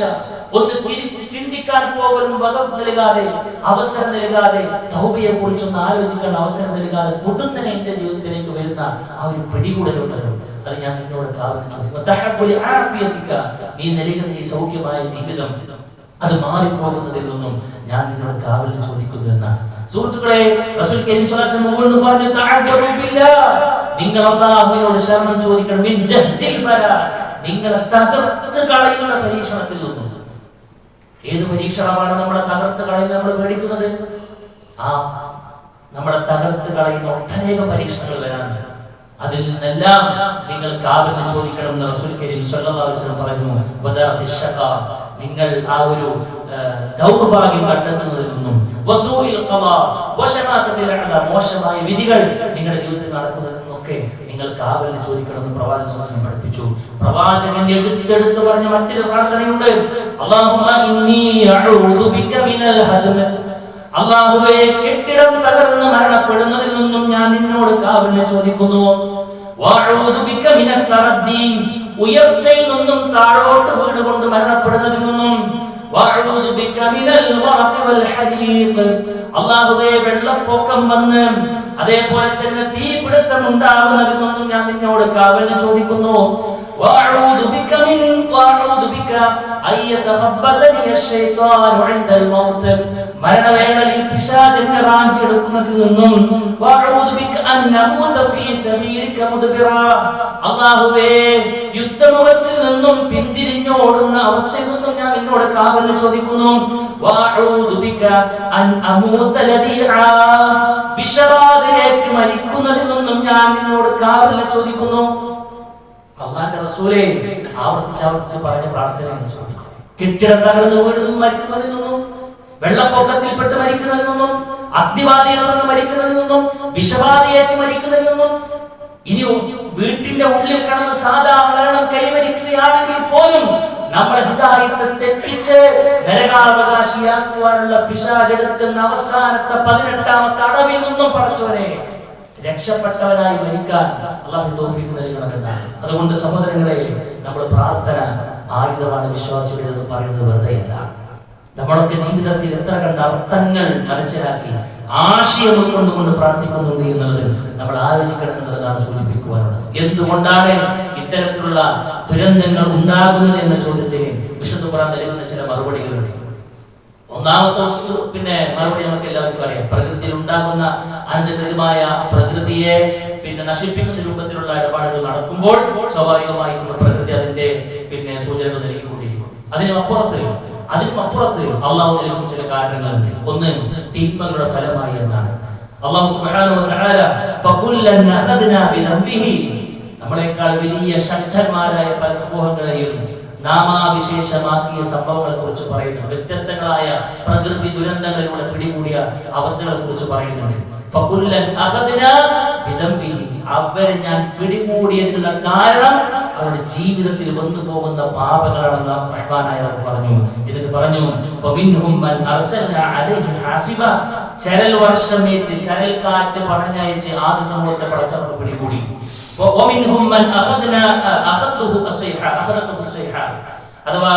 ഒന്ന് തിരിച്ച് ചിന്തിക്കാൻ പോലും വക നൽകാതെ, അവസരം നൽകാതെ, തൗബയെ കുറിച്ചൊന്ന് ആലോചിക്കാൻ അവസരം നൽകാതെ പൊടുന്നനെ എന്റെ ജീവിതത്തിലേക്ക് വരുന്ന ആ ഒരു പിടികൂടലുണ്ടല്ലോ, അത് ഞാൻ നിന്നോട് കാവലിനെ ചോദിക്കുന്നു. നീ നൽകുന്ന ഈ സൗഖ്യമായ ജീവിതം അത് മാറിപ്പോകുന്നതിൽ നിന്നും ഞാൻ നിന്നോട് കാവലിനെ ചോദിക്കുന്നു എന്നാണ്. സുഹൃത്തുക്കളെ, റസൂൽ കരീം സ്വല്ലല്ലാഹു അലൈഹി വസല്ലം പറഞ്ഞു, തഅവ്വദു ബില്ലാഹ്, നിങ്ങൾ അല്ലാഹുവിനോട് ശരണം ചോദിക്കണം. മിൻ ജഹ്ദിൽ ബലാ, നിങ്ങളെ തകർത്ത് കളയുന്ന പരീക്ഷണത്തിൽ നിന്നും. ഏത് പരീക്ഷണമാണ് നമ്മളെ തകർത്ത് കളയുന്നത്? നമ്മൾ പേടിക്കുന്നത് നമ്മളെ തകർത്ത് കളയുന്ന ഒട്ടനേകം പരീക്ഷണങ്ങൾ വരാനുണ്ട്. അതിൽ നിന്നെല്ലാം നിങ്ങൾ കാവലിനെ ചോദിക്കണം എന്ന് റസൂൽ കരീം സ്വല്ലല്ലാഹു അലൈഹി വസല്ലം പറഞ്ഞു. വദറബിശ് ശഖാ, നിങ്ങൾ ആ ഒരു ദൗർഭാഗ്യം കണ്ടെത്തുന്നതിൽ നിന്നും, വസൂഇൽ ഖദാ വശമാതത്തിൽ അഅദാ, മോശമായ വിധികൾ നിങ്ങളുടെ ജീവിതത്തിൽ നടക്കുന്നതിൽ നിന്നൊക്കെ നിങ്ങൾ കാവലിനെ ചോദിക്കണമെന്ന് പ്രവാചകൻ സ്വല്ലല്ലാഹു അലൈഹി വസല്ലം പഠിപ്പിച്ചു. പ്രവാചകൻ എടുത്തെടുത്ത് പറഞ്ഞ മറ്റൊരു പ്രാർത്ഥനയുണ്ട്, അല്ലാഹുമ്മ ഇന്നി അഊദു ബിക മിനൽ ഹദ്മ. അല്ലാഹുവേ, കെട്ടിടം തകർന്ന് മരണപ്പെടുന്നതിൽ നിന്നും ഞാൻ നിന്നോട് കാവലിനെ ചോദിക്കുന്നു. വഅഊദു ബിക മിനൽ തറദ്ദി, ഉയർച്ചയിൽ നിന്നും താഴോട്ട് വീണുകൊണ്ട് മരണപ്പെടുന്നതിൽ നിന്നും. വഅഊദു ബിക മിനൽ വറഖി വൽ ഹരീഖ്, അല്ലാഹുവേ, വെള്ളപ്പൊക്കം വന്ന് അതേപോലെ തന്നെ തീപിടുത്തം ഉണ്ടാകുന്നതിൽ നിന്നും ഞാൻ നിന്നോട് കാവലിനെ ചോദിക്കുന്നു. വഅഊദു ബിക അയ്യതഖബ്ബതനി അശ്ശൈത്താനു ഇൻദൽ മൗത്ത്, മരണവേളയിൽ പിശാചിനെ റാഞ്ചി എടുക്കുന്നതിൽ നിന്നും. വഅഊദു ബിക അൻ നമൂത ഫീ സബീലിക മുദ്ബിറാ, അല്ലാഹുവേ, യുദ്ധമുഖത്തിൽ നിന്നും പിന്തിരിഞ്ഞോടുന്ന അവസ്ഥയിൽ നിന്നും ഞാൻ നിന്നോട് കാവലിനെ ചോദിക്കുന്നു. വഅഊദു ബിക അൻ അമൂത ലദീആ, വിഷബാധയേറ്റ് മരിക്കുന്നതിൽ നിന്നും ഞാൻ നിന്നോട് കാവലിനെ ചോദിക്കുന്നു. അള്ളാന്റെ റസൂലേ ആവർത്തിച്ച് പറഞ്ഞ പ്രാർത്ഥനയാണ് സുഹൃത്തുക്കളെ. കെട്ടിടം തകർന്ന് വീട് മരിക്കുന്നതിൽ നിന്നും, വെള്ളപ്പൊക്കത്തിൽപ്പെട്ട് മരിക്കുന്നതിൽ നിന്നും, അഗ്നിബാധയെ തുടർന്ന് മരിക്കുന്നതിൽ നിന്നും, വിഷബാധയേറ്റ് മരിക്കുന്നതിൽ നിന്നും, ഇനി വീട്ടിന്റെ ഉള്ളിൽ കിടന്ന് സാധാ മരണം കൈവരിക്കുകയാണെങ്കിൽ പോലും നമ്മൾ ഹിദായത്തെ തെറ്റിച്ച് നരകാവകാശിയാക്കുവാനുള്ള പിശാചെടുക്കുന്ന അവസാനത്തെ 18ാമത്തെ അടവിൽ നിന്നും പടച്ചവനെ രക്ഷപ്പെട്ടവനായി മരിക്കാൻ അല്ലാഹു തൗഫീഖ് നൽകണമെന്നാണ്. അതുകൊണ്ട് സഹോദരങ്ങളെ, നമ്മുടെ പ്രാർത്ഥന ആയുധമാണ് വിശ്വാസികളുടെ പറയുന്നത് വെറുതെയല്ല. നമ്മളൊക്കെ ജീവിതത്തിൽ എത്ര കണ്ട അർത്ഥങ്ങൾ മനസ്സിലാക്കി ആശയം ഉൾക്കൊണ്ടുകൊണ്ട് പ്രാർത്ഥിക്കുന്നുണ്ട് എന്നുള്ളത് നമ്മൾ ആലോചിക്കണം എന്നുള്ളതാണ് സൂചിപ്പിക്കുവാനുള്ളത്. എന്തുകൊണ്ടാണ് ഇത്തരത്തിലുള്ള ദുരന്തങ്ങൾ ഉണ്ടാകുന്നത് എന്ന ചോദ്യത്തിന് വിശുദ്ധ ഖുർആൻ നൽകുന്ന ചില മറുപടികളുണ്ട്. ഒന്നാമത്തെ മറുപടി നമുക്ക് എല്ലാവർക്കും അറിയാം. പ്രകൃതിയിൽ ഉണ്ടാകുന്ന അനധികൃതമായ പ്രകൃതിയെ നശിപ്പിക്കുന്ന രൂപത്തിലുള്ള ഇടപാടുകൾ നടക്കുമ്പോൾ സ്വാഭാവികമായും പ്രകൃതി അതിന്റെ സൂചനകൾ നൽകിക്കൊണ്ടിരിക്കും. അതിനുമപ്പുറത്ത് അള്ളാഹു നൽകുന്ന ചില കാരണങ്ങളുണ്ട്. ഒന്ന് തിന്മകളുടെ ഫലമായി എന്നാണ്. അള്ളാഹു സുബ്ഹാനഹു വ തആല ഫകുല്ലൻ അഖദ്നാ ബിദംബിഹി, നമ്മളെക്കാൾ വലിയ ശക്തന്മാരായ പല സമൂഹങ്ങളെയും നാമാവിശേഷമാക്കിയ സംഭവങ്ങളെ കുറിച്ച് പറയുന്നു. വ്യത്യസ്തങ്ങളായ പ്രകൃതി ദുരന്തങ്ങളിലൂടെ പിടികൂടിയ അവസ്ഥകളെ കുറിച്ച് പറയുന്നുണ്ട്. ഫകുല്ലൻ അഖദ്നാ ബിദംബിഹി, അവരെ ഞാൻ പിടികൂടിയതിനുള്ള കാരണം അവരുടെ ജീവിതത്തിൽ വന്നു പോകുന്ന പാപങ്ങളാണെന്ന് റഹ്മാനായ റബ്ബ് പറഞ്ഞു. എന്നിട്ട് പറഞ്ഞു ഫമിൻഹും മൻ അർസൽനാ അലൈഹി ഹാസിബ, ചരൽ വർഷമേറ്റ് ചരൽ കാറ്റ് പറഞ്ഞയച്ച് ആദ്യ സമൂഹത്തെ പടച്ചവർ പിടികൂടി. വമിൻഹും മൻ അഖദതുഹു അസ്സൈഹ, അഥവാ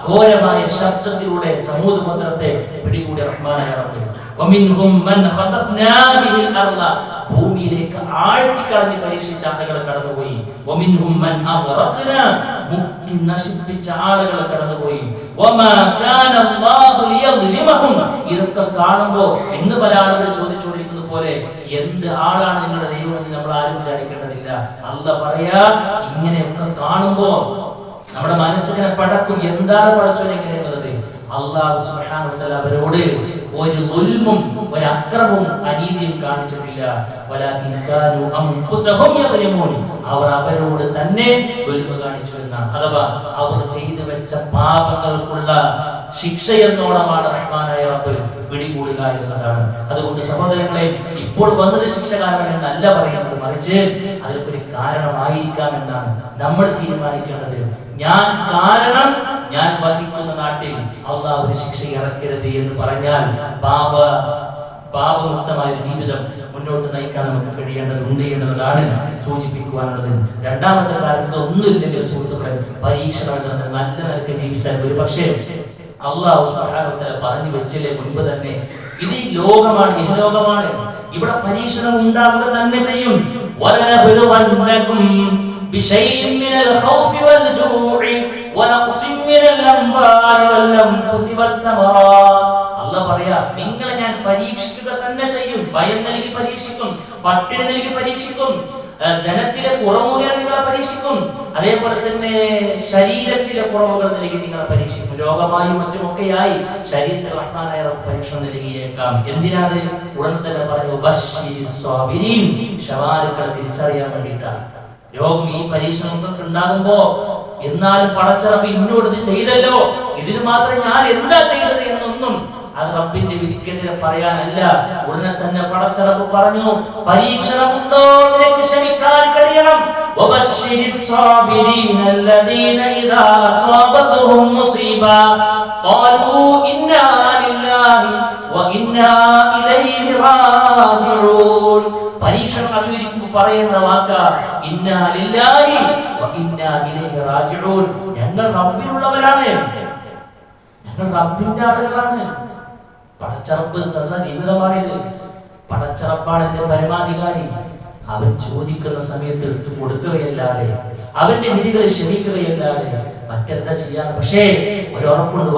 ഘോരമായ ശബ്ദത്തിലൂടെ സമൂഹത്തെ പിടികൂടി റഹ്മാനായ റബ്ബ്. വമിൻഹും മൻ ഖസഫ്നാ ബിഹിൽ അർള, ഭൂമിയിലേക്ക് ആഴ്ത്തിക്കളഞ്ഞ് പരീക്ഷിച്ച ആളുകൾ കടന്നുപോയി. വമിൻഹും മൻ അഗ്റഖ്നാ, മുക്കി നശിപ്പിച്ച ആളുകൾ കടന്നുപോയി. വമാ കാന അല്ലാഹു ലിയദ്ലിമഹും, ഇതൊക്കെ കാണുമ്പോൾ ഇന്ന് പല ആളുകൾ ചോദിച്ചുകൊണ്ടിരിക്കുന്ന പോലെ എന്ത് ആളാണ് നിങ്ങളുടെ ദൈവം എന്ന് നമ്മൾ ആരും വിചാരിക്കേണ്ടതില്ല. അല്ലാഹ് പറയാ, ഇങ്ങനെയൊക്കെ കാണുമ്പോൾ നമ്മുടെ മനസ്സിനെ പടക്കും, എന്താണ് പടച്ചോനെ എങ്ങനെയുള്ളത്. അല്ലാഹു സുബ്ഹാനഹു വ തആല അവരോട് ഒരു ദുൽമും ഒരു അക്രമവും അനീതിയും കാണിച്ചിട്ടില്ല. വലാകിൻ കാനൂ അൻഫുസഹും യദ്ലിമൂൻ, അവർ അവരോട് തന്നെ ദുൽമ കാണിച്ചു എന്നാണ്. അഥവാ അവർ ചെയ്തു വെച്ച പാപങ്ങൾക്കുള്ള ശിക്ഷയെന്നോണമാണ് റഹ്മാനായ റബ്ബ് പിടികൂടുക എന്നതാണ്. അതുകൊണ്ട് സഹോദരങ്ങളെ, ഇപ്പോൾ വന്നത് ശിക്ഷ കാരണം എന്നല്ല പറയുന്നത്, മറിച്ച് അതിനൊരു കാരണമായിരിക്കാം എന്നാണ് നമ്മൾ തീരുമാനിക്കേണ്ടത്. ഞാൻ വസിക്കുന്ന നാട്ടിൽ അല്ലാഹു ഒരു ശിക്ഷ ഇറക്കരുത് എന്ന് പറഞ്ഞാൽ പാപമുക്തമായ ഒരു ജീവിതം മുന്നോട്ട് നയിക്കാൻ നമുക്ക് കഴിയേണ്ടതുണ്ട് എന്നതാണ് സൂചിപ്പിക്കുവാനുള്ളത്. രണ്ടാമത്തെ കാര്യം, ഒന്നുമില്ലെങ്കിൽ സുഹൃത്തുക്കളെ, പരീക്ഷണം നല്ല നിലക്ക് ജീവിച്ചാൽ ഒരു പക്ഷേ അല്ലാഹു സുബ്ഹാനഹു വ തആല പറഞ്ഞു വെച്ചില്ലേ മുൻപ് തന്നെ, ഇത് ലോകമാണ്, ഇഹലോകമാണ്, ഇവിടെ പരീക്ഷണം ഉണ്ടാവുക തന്നെ ചെയ്യും. വലനബ്ലുവന്നകും ബിശൈഇൻ മിനൽ ഖൗഫി വൽ ജൂഇ വനഖ്സിൻ മിനൽ അംവാലി വൽ അൻഫുസി വസ്സമറാത്ത്. അല്ലാഹ് പറയാ, നിങ്ങളെ ഞാൻ പരീക്ഷിക്കുക തന്നെ ചെയ്യും. ഭയം നൽകി പരീക്ഷിക്കും, പട്ടിണി നൽകി പരീക്ഷിക്കും, ധനത്തിലെ കുറവുകൾ നിങ്ങളെ പരീക്ഷിക്കും, അതേപോലെ തന്നെ ശരീരത്തിലെ കുറവുകൾ നൽകി നിങ്ങളെ പരീക്ഷിക്കും. രോഗമായും മറ്റുമൊക്കെയായി ശരീരത്തിൽ റഹ്മാനായ റബ്ബ് പരീക്ഷണം നൽകിയേക്കാം. എന്തിനാത്? ഉടൻ തന്നെ പറഞ്ഞു ബശ്ശിരിസ് സ്വാബിരീൻ, ശവാലുക്കളെ തിരിച്ചറിയാൻ വേണ്ടിയിട്ടാണ്. രോഗം ഈ പരീക്ഷണമൊക്കെ ഉണ്ടാകുമ്പോ എന്നാലും പടച്ചറബ് ഇന്നോട് ഇത് ചെയ്തല്ലോ, ഇതിന് മാത്രം ഞാൻ എന്താ ചെയ്തത് എന്നൊന്നും അത് റബ്ബിന്റെ വിധിക്കെതിരെ പറയാനല്ല. ഉടനെ തന്നെ പടച്ചറബ് പറഞ്ഞു, പരീക്ഷണമുണ്ടോ നിനക്ക് ക്ഷമിക്കാൻ കഴിയണം. വബശ്ശിരിസ് സ്വാബിരീന അല്ലദീന ഇദാ അസ്വാബതുഹും മുസീബ ഖാലൂ ഇന്നാ ലില്ലാഹി വ ഇന്നാ ഇലൈഹി റാജിഊൻ. പരീക്ഷണം അഭിമുഖീകരിക്കുമ്പോൾ പറയേണ്ട വാക്ക് ഇന്നാ ലില്ലാഹി വ ഇന്നാ ഇലൈഹി റാജിഊൻ. ഞങ്ങൾ റബ്ബിനുള്ളവരാണ്, ഞങ്ങൾ റബ്ബിന്റെ ആളുകളാണ്. പടച്ചറബ് തന്ന ജീവിതമാണിത്. പടച്ചറബാണ് എന്റെ പരമാധികാരി. അവൻ ചോദിക്കുന്ന സമയത്ത് എടുത്തു കൊടുക്കുകയല്ലാതെ, അവന്റെ വിധികളെ ക്ഷമിക്കുകയല്ലാതെ മറ്റെന്താ ചെയ്യാൻ? പക്ഷേ ഒരു ഉറപ്പുണ്ട്,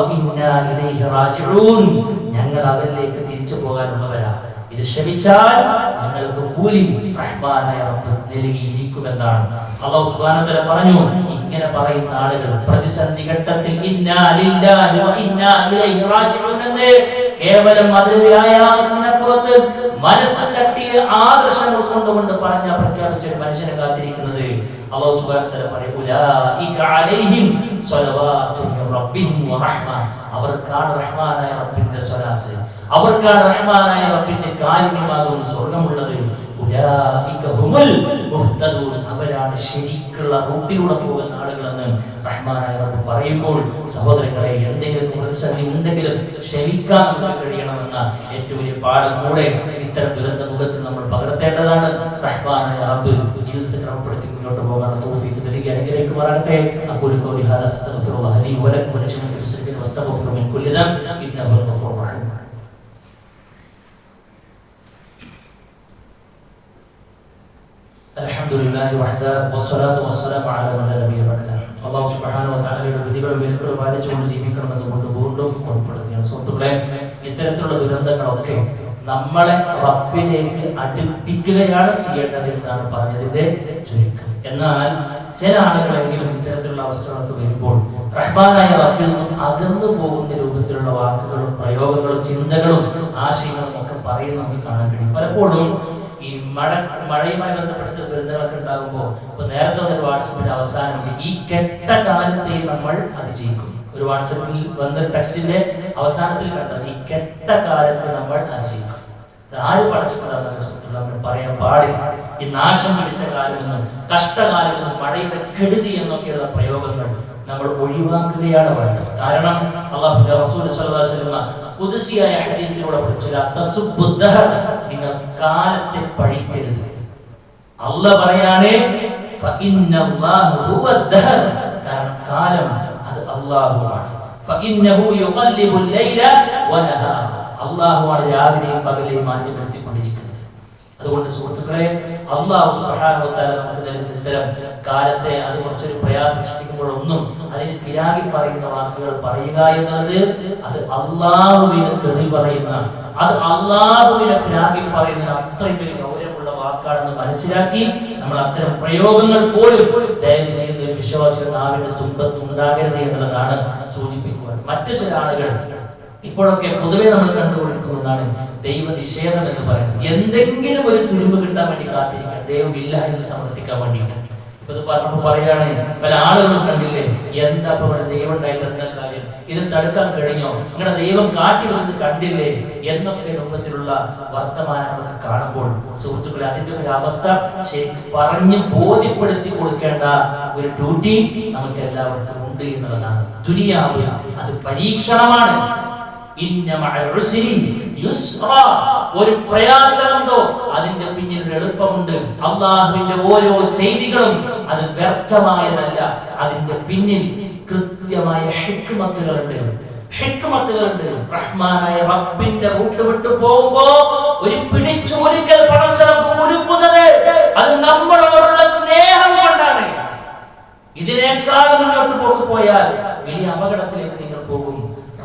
ഞങ്ങൾ അവരിലേക്ക് തിരിച്ചു പോകാനുള്ളവരാ. ഇത് ക്ഷമിച്ചാൽ ഞങ്ങൾക്ക് കൂലി റഹ്മാനായ റബ്ബ് നൽകിയിരിക്കുമെന്നാണ് അല്ലാഹു സുബ്ഹാനഹു വ തആല പറഞ്ഞു. ഇങ്ങനെ പറയുന്ന ആളുകൾ പ്രതിസന്ധി ഘട്ടത്തിൽ ഇന്നാ ലില്ലാഹി വ ഇന്നാ ഇലൈഹി റാജിഊൻ എന്ന് കേവലം മനസ്സ് തട്ടിയ ആദർശം ഉൾക്കൊണ്ടുകൊണ്ട് പറഞ്ഞ പ്രഖ്യാപിച്ച മനുഷ്യനെ കാത്തിരിക്കുന്നത് അല്ലാഹു സുബ്ഹാനഹു വ തആല പറയും ഉലൈക അലൈഹിം സ്വലവാത്തു മിർ റബ്ബിഹിം വറഹ്മ, അവർക്കാണ് റഹ്മാനായ റബ്ബിന്റെ സ്വലാത്ത്, അവർക്കാണ് റഹ്മാനായ റബ്ബിന്റെ കാരുണ്യമാകുന്ന സ്വർഗ്ഗമുള്ളത്. ഉലൈക ഹുമുൽ മുഹ്തദൂൻ, അവരാണ് ശരിക്കുള്ള റൂട്ടിലൂടെ പോകുന്ന ആളുകളെന്ന് റഹ്മാനായ റബ്ബ് പറയുമ്പോൾ സഹോദരങ്ങളെ, എന്തെങ്കിലും പ്രതിസന്ധി ഉണ്ടെങ്കിലും ക്ഷമിക്കാൻ നമുക്ക് കഴിയണമെന്ന ഏറ്റവും വലിയ പാഠം കൂടെ ഇത്തരം ദുരന്ത മുഖത്ത് നമ്മൾ പകർത്തേണ്ടതാണ്. റഹ്മാനായ റബ്ബ് ജീവിതത്തെ ക്രമപ്പെടുത്തി മുന്നോട്ട് പോകാൻ തൗഫീഖ് നൽകി അനുഗ്രഹിക്കുമാറാകട്ടെ. അഖൂലു ഖൗലി ഹാദാ അസ്തഗ്ഫിറുല്ലാഹ ലീ വലക്കും വലിജമീഇൽ മുസ്ലിമീന വസ്തഗ്ഫിറു മിൻ കുല്ലി ദംബ് ഇന്നഹു ഹുവൽ ഗഫൂറുർ റഹീം. അൽഹംദുലില്ലാഹി വഹദഹു വസ്സലാത്തു വസ്സലാമു അലാ മൻ ലാ നബിയ്യ ബഅദഹു. അല്ലാഹു സുബ്ഹാനഹു വ തആലയുടെ വിധികളും വിലക്കുകളും പാലിച്ചുകൊണ്ട് ജീവിക്കണമെന്ന് കൊണ്ട് വീണ്ടും ഓർമ്മപ്പെടുത്തുകയാണ്. സുഹൃത്തുക്കളെ, ഇത്തരത്തിലുള്ള ദുരന്തങ്ങളൊക്കെ നമ്മളെ റബ്ബിലേക്ക് അടുപ്പിക്കുകയാണ് ചെയ്യേണ്ടത് എന്നാണ് പറഞ്ഞതിന്റെ ചുരുക്കം. എന്നാൽ ചില ആളുകളെങ്കിലും ഇത്തരത്തിലുള്ള അവസ്ഥകളൊക്കെ വരുമ്പോൾ റഹ്മാനായ റബ്ബിൽ നിന്നും അകന്നു പോകുന്ന രൂപത്തിലുള്ള വാക്കുകളും പ്രയോഗങ്ങളും ചിന്തകളും ആശയങ്ങളും ഒക്കെ പറയുന്നത് നമുക്ക് കാണാൻ കഴിയും. പലപ്പോഴും ഈ മഴയുമായി ബന്ധപ്പെട്ട ദുരന്തങ്ങളൊക്കെ ഉണ്ടാകുമ്പോൾ ഇപ്പൊ നേരത്തെ വന്നൊരു വാട്സപ്പിന്റെ അവസാനം ഈ കെട്ട കാലത്തെ നമ്മൾ അതിജയിക്കും. ഒരു വാട്സപ്പിൽ വന്ന ടെക്സ്റ്റിന്റെ അവസാനത്തിൽ കണ്ടത് ഈ കെട്ട കാലത്ത് നമ്മൾ അതിജയിക്കും. ആര് പഠിച്ചിട്ടുണ്ടാകുന്ന പറയാൻ പാടില്ല. ഈ നാശം പിടിച്ച കാലമെന്നും കഷ്ടകാലമെന്നും മഴയുടെ കെടുതി എന്നൊക്കെയുള്ള പ്രയോഗങ്ങൾ നമ്മൾ ഒഴിവാക്കുകയാണ് വേണ്ടത്. കാരണം അല്ലാഹുവിന്റെ റസൂൽ സ്വല്ലല്ലാഹു അലൈഹി വസല്ലം ഖുദ്സിയായ ഹദീസിലൂടെ പഠിച്ചില്ല, നിങ്ങൾ കാലത്തെ പഴിക്കരുത്. അല്ലാഹ് പറയാണ് ഫഇന്നല്ലാഹു ഹുവദ്ദഹർ, കാരണം കാലം അത് അല്ലാഹുവാണ്. ഫഇന്നഹു യുഖല്ലിബുൽ ലൈല വനഹാർ, അല്ലാഹുവാണ് രാവിലെയും പകലെയും മാറ്റി നിർത്തിക്കൊണ്ടിരിക്കുന്നത്. അതുകൊണ്ട് സുഹൃത്തുക്കളെ, അല്ലാഹു സുബ്ഹാനഹു വ തആല നമുക്ക് നൽകുന്ന ഇത്തരം കാലത്തെ അത് കുറച്ചൊരു പ്രയാസം സൃഷ്ടിക്കുമ്പോഴൊന്നും അതിന് പിരാഗി പറയുന്ന വാക്കുകൾ പറയുക എന്നത് അത് അല്ലാഹുവിനെ തെറി പറയുന്ന, അത് അല്ലാഹുവിനെ പിരാഗി പറയുന്ന അത്രയും വലിയ ഗൗരവമുള്ള വാക്കാണെന്ന് മനസ്സിലാക്കി നമ്മൾ അത്തരം പ്രയോഗങ്ങൾ പോലും ദയവ് ചെയ്യുന്ന ഒരു വിശ്വാസിയുടെ നാവിന്റെ തുമ്പത്ത് ഉണ്ടാകരുത് എന്നുള്ളതാണ് സൂചിപ്പിക്കുവാൻ. മറ്റു ചില ആളുകൾ ഇപ്പോഴൊക്കെ പൊതുവെ നമ്മൾ കണ്ടുകൊണ്ടിരിക്കുന്നതാണ് ദൈവ നിഷേധം എന്ന് പറയുന്നത്. എന്തെങ്കിലും ഒരു തുരുമ്പ് കിട്ടാൻ വേണ്ടി കാത്തിരിക്കാൻ, ദൈവമില്ല എന്ന് സമർത്ഥിക്കാൻ വേണ്ടിയിട്ട്. ഇപ്പൊ ഇത് പറഞ്ഞപ്പോൾ പറയാണ്, പല ആളുകളും കണ്ടില്ലേ, എന്താ ഇപ്പൊ ഇവിടെ ദൈവം ഉണ്ടായിട്ട് എന്താ കാര്യം, ഇത് തടുക്കാൻ കഴിഞ്ഞോ, നിങ്ങളുടെ ദൈവം കാട്ടിവെച്ചത് കണ്ടില്ലേ എന്നൊക്കെ രൂപത്തിലുള്ള വർത്തമാനങ്ങളൊക്കെ കാണുമ്പോൾ സുഹൃത്തുക്കളെ, അതിന്റെ ഒരു അവസ്ഥ ശരിക്കും പറഞ്ഞ് ബോധ്യപ്പെടുത്തി കൊടുക്കേണ്ട ഒരു ഡ്യൂട്ടി നമുക്ക് എല്ലാവർക്കും ഉണ്ട് എന്നുള്ളതാണ്. ദുനിയാവ് അത് പരീക്ഷണമാണ്. ഒരു പ്രയാസമുണ്ടോ അതിന്റെ പിന്നിൽ ഒരു എളുപ്പമുണ്ട്. അള്ളാഹുവിന്റെ ഓരോ ചെയ്തികളും അത് വ്യർത്ഥമായതല്ല, അതിന്റെ പിന്നിൽ കൃത്യമായ ഹിക്മത്തുകളുണ്ട്. റഹ്മാനായ റബ്ബിന്റെ റൂട്ട് വിട്ടു പോകുമ്പോ ഒരു പിടിച്ചോലിക്കൽ പടച്ചവൻ ഒരുക്കുന്നത് അത് നമ്മളോടുള്ള സ്നേഹം കൊണ്ടാണ്. ഇതിനേക്കാൾ മുന്നോട്ട് പോയാൽ വലിയ അപകടത്തിലേക്ക് നിങ്ങൾ പോകും.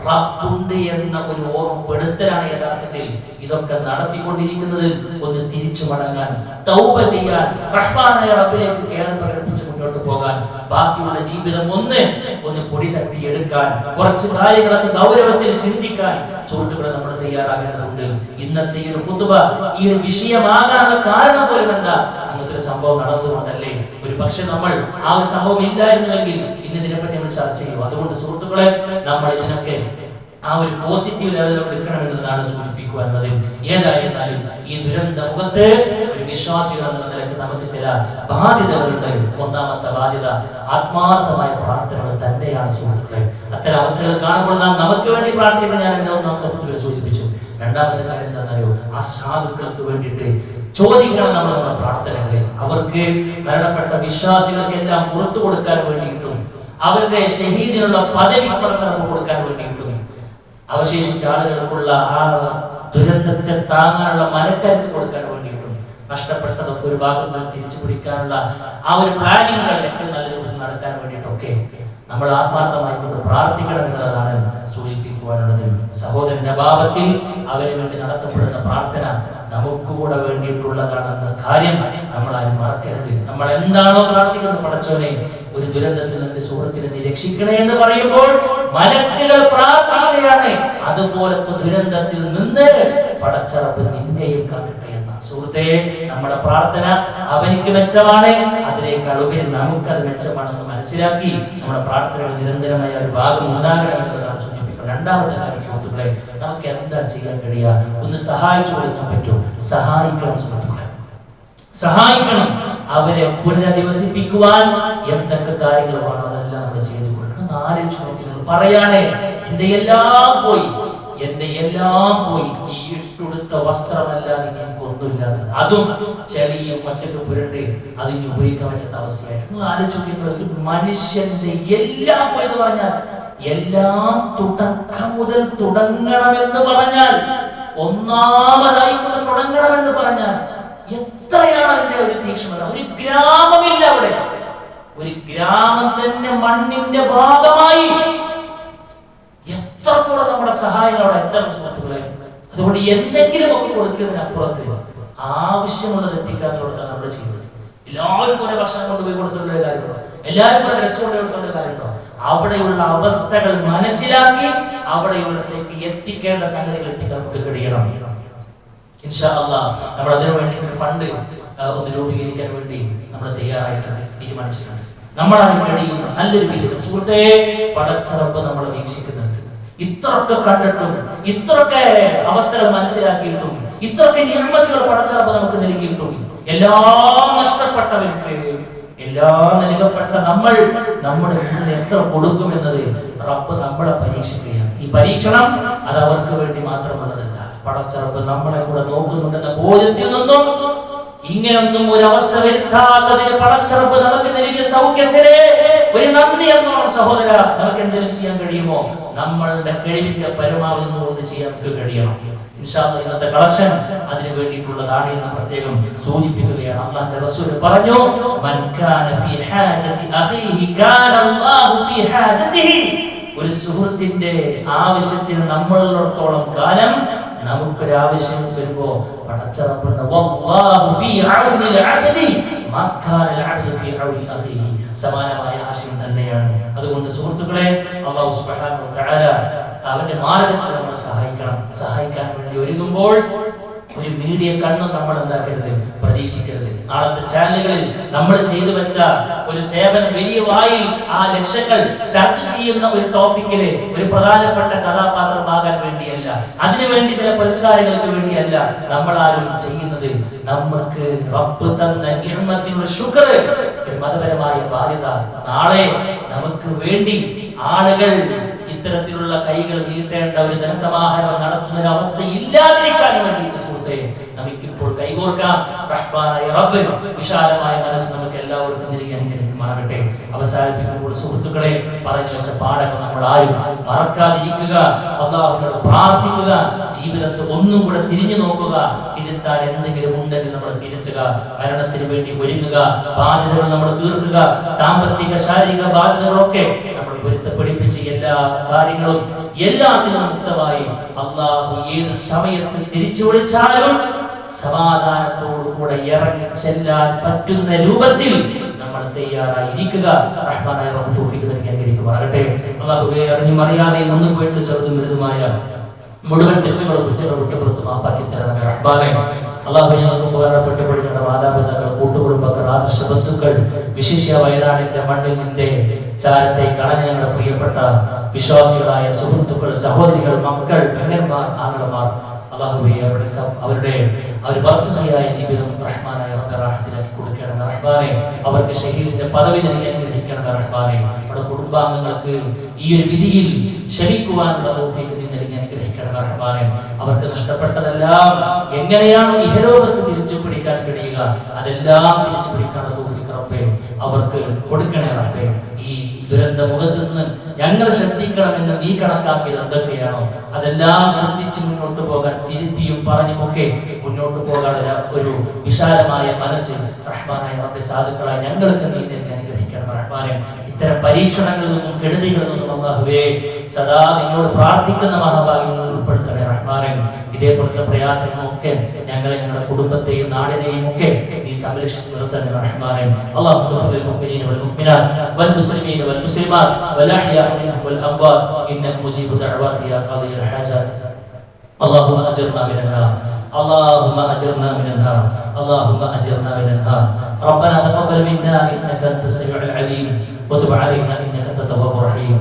റബ്ബുണ്ട് എന്ന ഒരു ഓർമ്മപ്പെടുത്തലാണ് യഥാർത്ഥത്തിൽ ഇതൊക്കെ നടത്തിക്കൊണ്ടിരിക്കുന്നത്. ഒന്ന് തിരിച്ചു മടങ്ങാൻ, തൗബ ചെയ്യാൻ, റഹ്മാനായ റബ്ബിലേക്ക് ഖേദം പ്രകടിപ്പിച്ച് മുന്നോട്ട് പോകാൻ, ബാക്കിയുള്ള ജീവിതം ഒന്ന് പൊടി തട്ടിയെടുക്കാൻ, കുറച്ച് കാര്യങ്ങളൊക്കെ ഗൗരവത്തിൽ ചിന്തിക്കാൻ സുഹൃത്തുക്കളെ നമ്മൾ തയ്യാറാകേണ്ടതുണ്ട്. ഇന്നത്തെ ഈ ഒരു ഖുതുബ ഈ ഒരു വിഷയമാകാനുള്ള കാരണം പോലും എന്താ, അങ്ങനത്തെ ഒരു സംഭവം നടന്നുകൊണ്ടല്ലേ. ഒരു പക്ഷെ നമ്മൾ ആ ഒരു സംഭവം ഇല്ലായിരുന്നുവെങ്കിൽ ഇന്ന് ഇതിനെപ്പറ്റി നമ്മൾ ചർച്ച ചെയ്യും. അതുകൊണ്ട് സുഹൃത്തുക്കളെ, നമ്മൾ ഇതിനൊക്കെ ആ ഒരു പോസിറ്റീവ് ലെവലിൽ എടുക്കണമെന്നതാണ് സൂചിപ്പിക്കുവാനുള്ളത്. ഏതായിരുന്നാലും ഈ ദുരന്ത മുഖത്ത് ഒരു വിശ്വാസികൾ എന്ന നിലയ്ക്ക് നമുക്ക് ചില ബാധ്യതകളുണ്ട്. ഒന്നാമത്തെ ബാധ്യത ആത്മാർത്ഥമായ പ്രാർത്ഥനകൾ തന്നെയാണ് സുഹൃത്തുക്കളെ. അത്തരം അവസ്ഥകൾ കാണുമ്പോൾ നാം നമുക്ക് വേണ്ടി പ്രാർത്ഥിക്കാൻ ഞാൻ എന്റെ ഒന്നാമത്തെ ഖുതുബയിൽ സൂചിപ്പിച്ചു. രണ്ടാമത്തെ കാര്യം എന്താണെന്നറിയോ, ആ സാധുക്കൾക്ക് വേണ്ടിയിട്ട് ചോദിക്കണം നമ്മൾ നമ്മുടെ പ്രാർത്ഥനകളെ. അവർക്ക് മരണപ്പെട്ട വിശ്വാസികൾക്കെല്ലാം പുറത്തു കൊടുക്കാൻ വേണ്ടിയിട്ടും അവരുടെ ഷഹീദിനുള്ള പദവി പടച്ചവർക്ക് കൊടുക്കാൻ വേണ്ടിയിട്ടും അവശേഷിച്ച ആളുകൾക്കുള്ള ആ ദുരന്തത്തെ താങ്ങാനുള്ള മനക്കരുത്ത് കൊടുക്കാൻ വേണ്ടിയിട്ടും നഷ്ടപ്പെട്ടതൊക്കെ ഒരു ഭാഗത്ത് നിന്ന് തിരിച്ചു പിടിക്കാനുള്ള ആ ഒരു പ്ലാനിങ്ങുകൾ ഏറ്റവും നല്ല രൂപത്തിൽ നടക്കാൻ വേണ്ടിയിട്ടൊക്കെ നമ്മൾ ആത്മാർത്ഥമായി കൊണ്ട് പ്രാർത്ഥിക്കണം എന്നുള്ളതാണ് സൂചിപ്പിക്കുവാനുള്ളത്. സഹോദരന്റെ ഭാവത്തിൽ അവന് വേണ്ടി നടത്തപ്പെടുന്ന പ്രാർത്ഥന നമുക്ക് കൂടെ വേണ്ടിയിട്ടുള്ളതാണെന്ന കാര്യം നമ്മൾ ആരും മറക്കരുത്. നമ്മൾ എന്താണോ പ്രാർത്ഥിക്കുന്നത്, പടച്ചവനെ ഒരു ദുരന്തത്തിൽ നിന്ന് സുഹൃത്തിനെ നീ രക്ഷിക്കണേ എന്ന് പറയുമ്പോൾ മലക്കുകൾ പ്രാർത്ഥിക്കുകയാണ്, അതുപോലത്തെ ദുരന്തത്തിൽ നിന്ന് പടച്ചറപ്പ് നിന്നെയും കാക്കട്ടെ എന്ന സുഹൃത്തേ, നമ്മുടെ പ്രാർത്ഥന അവനിക്ക് മെച്ചമാണ്, അതിനേക്കാൾ ഉപരി നമുക്കത് മെച്ചമാണെന്ന് മനസ്സിലാക്കി നമ്മുടെ പ്രാർത്ഥനകൾ നിരന്തരമായ ഒരു ഭാഗം ഉണ്ടാകണമെന്നതാണ് സൂചിപ്പിക്കുന്നത്. രണ്ടാമത്തെ കാര്യം സുഹൃത്തുക്കളെ, നമുക്ക് എന്താ ചെയ്യാൻ കഴിയുക? ഒന്ന് സഹായിച്ചു കൊടുക്കാൻ പറ്റുമോ? സഹായിക്കണം സുഹൃത്തുക്കളെ, സഹായിക്കണം. അവരെ പുനരധിവസിപ്പിക്കുവാൻ എന്തൊക്കെ കാര്യങ്ങൾ വേണോ അതെല്ലാം നമ്മൾ ചെയ്തു കൊടുക്കണം. ആലോചിച്ച് നോക്കുന്നത് പറയാണേ, എന്റെ എല്ലാം പോയി, എന്റെ എല്ലാം പോയി, ഈ ഇട്ടുടുത്ത വസ്ത്രമല്ലാതെ ഞങ്ങൾക്കൊന്നുമില്ല, അതും ചെളിയും മറ്റൊക്കെ പുരണ്ട് അതിന് ഉപയോഗിക്കാൻ പറ്റാത്ത അവസ്ഥയായിട്ട് നിങ്ങൾ ആലോചിച്ച് നോക്കിയിട്ടുള്ള ഒരു മനുഷ്യന്റെ എല്ലാം പോയെന്ന് പറഞ്ഞാൽ, എല്ലാം തുടക്കം മുതൽ തുടങ്ങണമെന്ന് പറഞ്ഞാൽ, ഒന്നാമതായിക്കൊണ്ട് തുടങ്ങണമെന്ന് പറഞ്ഞാൽ എത്രയാണ് അതിന്റെ ഒരു തീക്ഷ്ണത. ഒരു ഗ്രാമമില്ല അവിടെ, ഒരു ഗ്രാമം തന്നെ മണ്ണിന്റെ ഭാഗമായി. എത്രത്തോളം നമ്മുടെ സഹായം അവിടെ എത്തണം സുഹൃത്തുക്കളെ. അതുകൊണ്ട് എന്തെങ്കിലും ഒക്കെ കൊടുക്കുന്നതിനപ്പുറത്ത് ആവശ്യമുള്ളത് എത്തിക്കാത്തതാണ് നമ്മൾ ചെയ്യുന്നത്. എല്ലാവരും കുറെ ഭക്ഷണം കൊണ്ടുപോയി കൊടുത്തിട്ടുള്ള കാര്യമുണ്ടോ? എല്ലാവരും കുറെ ഡ്രസ് കൊണ്ടുപോയി കൊടുത്തിട്ടുള്ള കാര്യമുണ്ടോ? അവിടെയുള്ള അവസ്ഥകൾ മനസ്സിലാക്കി അവിടെയുള്ളതിലേക്ക് എത്തിക്കേണ്ട സംഗതികൾ എത്തിക്കാൻ നമുക്ക് കഴിയണം. ഇൻഷാ അല്ലാഹ് നമ്മൾ അതിനു വേണ്ടി ഒരു ഫണ്ട് ഒന്ന് രൂപീകരിക്കാൻ വേണ്ടി നമ്മൾ തയ്യാറായിട്ടുണ്ട്, തീരുമാനിച്ചിട്ടുണ്ട്. നമ്മളാണ് കഴിയുന്ന നല്ലൊരു വിഹിതം. സുഹൃത്തേ, പടച്ചറപ്പ് നമ്മളെ വീക്ഷിക്കുന്നുണ്ട്. ഇത്രയൊക്കെ കണ്ടിട്ടും ഇത്രയൊക്കെ അവസ്ഥകൾ മനസ്സിലാക്കിയിട്ടും ഇത്രയൊക്കെ നിയമച്ചുകൾ പടച്ചറപ്പ് നമുക്ക് നൽകിയിട്ടും എല്ലാം നഷ്ടപ്പെട്ടവർക്ക് എല്ലാം നൽകപ്പെട്ട നമ്മൾ നമ്മുടെ വീട്ടിൽ എത്ര കൊടുക്കുമെന്നത് റബ്ബ് നമ്മളെ പരീക്ഷിക്കുകയാണ്. ഈ പരീക്ഷണം അത് അവർക്ക് വേണ്ടി മാത്രമുള്ളതല്ല. പടച്ചറപ്പ് നമ്മളെ കൂടെ നോക്കുന്നുണ്ടെന്ന ബോധ്യത്തിൽ നിന്നും ഇങ്ങനൊന്നും ഒരു അവസ്ഥ വരുത്താത്തതിന് പടച്ചറപ്പ് നമുക്ക് നൽകിയ സൗഖ്യത്തിന് ഒരു നന്ദി എന്നോണം സഹോദര, നമുക്ക് എന്തെങ്കിലും ചെയ്യാൻ കഴിയുമോ? നമ്മളുടെ കഴിവിന്റെ പരമാവധി കൊണ്ട് ചെയ്യാൻ നമുക്ക് കഴിയണം. ഇൻഷാ അല്ലാഹ് ഇന്നത്തെ കളക്ഷൻ അതിനു വേണ്ടിയിട്ടുള്ളതാണ് എന്ന് പ്രത്യേകം സൂചിപ്പിക്കുകയാണ്. അല്ലാഹുവിന്റെ റസൂൽ പറഞ്ഞു, മൻ കാന ഫീ ഹാജതി അഖീഹി കാന അല്ലാഹു ഫീ ഹാജതിഹി. ഒരു സുഹൃത്തിന്റെ ആവശ്യത്തിന് നമ്മളിടത്തോളം കാലം നമുക്കൊരു ആവശ്യം വരുമ്പോ പടച്ചറപ്പുണ്ട്, വല്ലാഹു ഫീ ഔനിൽ അബ്ദി മാ കാനൽ അബ്ദു ഫീ ഔനി അഖീഹി. സമാനമായ ആശയം തന്നെയാണ്. അതുകൊണ്ട് സുഹൃത്തുക്കളെ, അല്ലാഹു സുബ്ഹാനഹു വ തആല അവന്റെ മാർഗ്ഗത്തിൽ നമ്മൾ സഹായിക്കണം. സഹായിക്കാൻ വേണ്ടി ഒരുങ്ങുമ്പോൾ ഒരു മീഡിയ കണ്ണും നമ്മൾ എന്താക്കരുത്, പ്രതീക്ഷിക്കരുത്. നാളത്തെ ചാനലുകളിൽ നമ്മൾ ചെയ്തു വെച്ച ഒരു സേവനം വലിയ വായിൽ ആ ലക്ഷ്യങ്ങൾ ചർച്ച ചെയ്യുന്ന ഒരു ടോപ്പിക്കില് ഒരു പ്രധാനപ്പെട്ട കഥാപാത്രമാകാൻ വേണ്ടിയല്ല, അതിനുവേണ്ടി ചില പുരസ്കാരങ്ങൾക്ക് വേണ്ടിയല്ല നമ്മൾ ആരും ചെയ്യുന്നത്. നമുക്ക് റബ്ബ് തന്ന നിഅമത്തിന്റെ ശുക്ർ, ഒരു മതപരമായ ബാധ്യത. നാളെ നമുക്ക് വേണ്ടി ആളുകൾ ഇത്തരത്തിലുള്ള കൈകൾ നീട്ടേണ്ട ഒരു ധനസമാഹരണം നടത്തുന്ന ഒരു അവസ്ഥ ഇല്ലാതിരിക്കാൻ വേണ്ടിയിട്ട് സുഹൃത്തെ നമുക്കിപ്പോൾ കൈകോർക്കാം. റഹ്മാനായ റബ്ബ് വിശാലമായ മനസ്സ് നമുക്ക് എല്ലാവർക്കും നൽകി അനുഗ്രഹിക്കുമാറാകട്ടെ. അവസാനിപ്പിക്കുമ്പോൾ സുഹൃത്തുക്കളെ, പറഞ്ഞു വെച്ച പാഠങ്ങൾ നമ്മൾ ആരും മറക്കാതിരിക്കുക, അല്ലാഹുവിനോട് പ്രാർത്ഥിക്കുക, ജീവിതത്തെ ഒന്നും കൂടെ തിരിഞ്ഞു നോക്കുക, തിരുത്താൻ എന്തെങ്കിലും ഉണ്ടെങ്കിൽ നമ്മൾ തിരുത്തുക, മരണത്തിന് വേണ്ടി ഒരുങ്ങുക, ബാധ്യതകൾ നമ്മൾ തീർക്കുക, സാമ്പത്തിക ശാരീരിക ബാധ്യതകളൊക്കെ നമ്മൾ പൊരുത്തപ്പെടിപ്പിച്ച് എല്ലാ കാര്യങ്ങളും എല്ലാത്തിനും മുക്തമായി അല്ലാഹു ഏത് സമയത്ത് തിരിച്ചു വിളിച്ചാലും സമാധാനത്തോടുകൂടെ ഇറങ്ങി ചെല്ലാൻ പറ്റുന്ന രൂപത്തിൽ നമ്മൾ തയ്യാറായിരിക്കുക. റഹ്മാനായ റബ്ബ് തൗഫീഖ് നൽകി അനുഗ്രഹിക്കുമാറാകട്ടെ. അല്ലാഹുവേ, അറിഞ്ഞും അറിയാതെയും ഒന്നും പോയിട്ട് ചെറുതും വലുതുമായ മുഴുവൻ തെറ്റുകളും കുറ്റങ്ങളും വിട്ടുപുറത്ത് മാപ്പാക്കി തരണമേ റഹ്മാനേ. അല്ലാഹു, ഞങ്ങൾക്ക് ഉപകാരപ്പെട്ടപ്പോൾ ഞങ്ങളുടെ മാതാപിതാക്കൾ, കൂട്ടുകുടുംബക്കാർ, ആദർശ ബന്ധുക്കൾ, വിശിഷ്യ വയനാടിന്റെ മണ്ണിൽ നിന്റെ ചാരത്തെ കളഞ്ഞ ഞങ്ങളുടെ പ്രിയപ്പെട്ട വിശ്വാസികളായ സുഹൃത്തുക്കൾ, സഹോദരികൾ, മക്കൾ, പെങ്ങന്മാർ, ആങ്ങളമാർ, അല്ലാഹുവേ, അവരുടെ ബർസഖിയായ ജീവിതം റഹ്മാനായ റബ്ബേ റാഹത്തിലാക്കി കൊടുക്കണമേ റഹ്മാനേ. അവർക്ക് ഷഹീദിന്റെ പദവി നൽകി അനുഗ്രഹിക്കണമേ റഹ്മാനേ. അവരുടെ കുടുംബാംഗങ്ങൾക്ക് ഈ ഒരു വിധിയിൽ ക്ഷമിക്കുവാനുള്ള തൗഫീഖ് നൽകി അനുഗ്രഹിക്കണമേ റഹ്മാനേ. അവർക്ക് നഷ്ടപ്പെട്ടതെല്ലാം എങ്ങനെയാണ് ഇഹലോകത്ത് തിരിച്ചു പിടിക്കാൻ കഴിയുക, അതെല്ലാം തിരിച്ചു പിടിക്കാനുള്ള തൗഫീഖ് റബ്ബേ അവർക്ക് കൊടുക്കണേ റബ്ബേ. ഈ ദുരന്ത മുഖത്ത് നിന്ന് ഞങ്ങൾ ശ്രദ്ധിക്കണമെന്ന് നീ കണക്കാക്കിയത് എന്തൊക്കെയാണോ അതെല്ലാം ശ്രദ്ധിച്ച് മുന്നോട്ട് പോകാൻ, തിരുത്തിയും പറഞ്ഞുമൊക്കെ മുന്നോട്ട് പോകാൻ ഒരു വിശാലമായ മനസ്സ് റഹ്മാനായ റബ്ബേ സാധുക്കളായി ഞങ്ങൾക്ക് നീ നൽകി അനുഗ്രഹിക്കണം റഹ്മാനെ. ഇത്തരം പരീക്ഷണങ്ങളിൽ നിന്നും കെടുതികളിൽ നിന്നും അല്ലാഹുവേ സദാ നിന്നോട് പ്രാർത്ഥിക്കുന്ന മഹാഭാഗ്യങ്ങൾ ഉൾപ്പെടുത്തണേ റഹ്മാനെ. ഇതേപോലത്തെ പ്രയാസങ്ങളൊക്കെ ഞങ്ങളെ, ഞങ്ങളുടെ കുടുംബത്തെയും നാടിനെയും ഒക്കെ നീ സംരക്ഷിച്ചു നിർത്തണേ റഹ്മാനെ. അല്ലാഹു ഗ്ഫിർ മുഅ്മിനീന വൽ മുഅ്മിനാത്ത് വൽ മുസ്ലിമീന വൽ മുസ്ലിമാത്ത് വൽ അഹ്യാഇ മിൻഹും വൽ അംവാത്ത് ഇന്നക മുജീബു ദഅവാതി യാ ഖാദിയൽ ഹാജാത്ത്. اللهم اجرنا من النار اللهم أجرنا من النار اللهم أجرنا من النار ربنا تقبل منا إنك أنت السميع العليم وتب علينا إنك أنت التواب الرحيم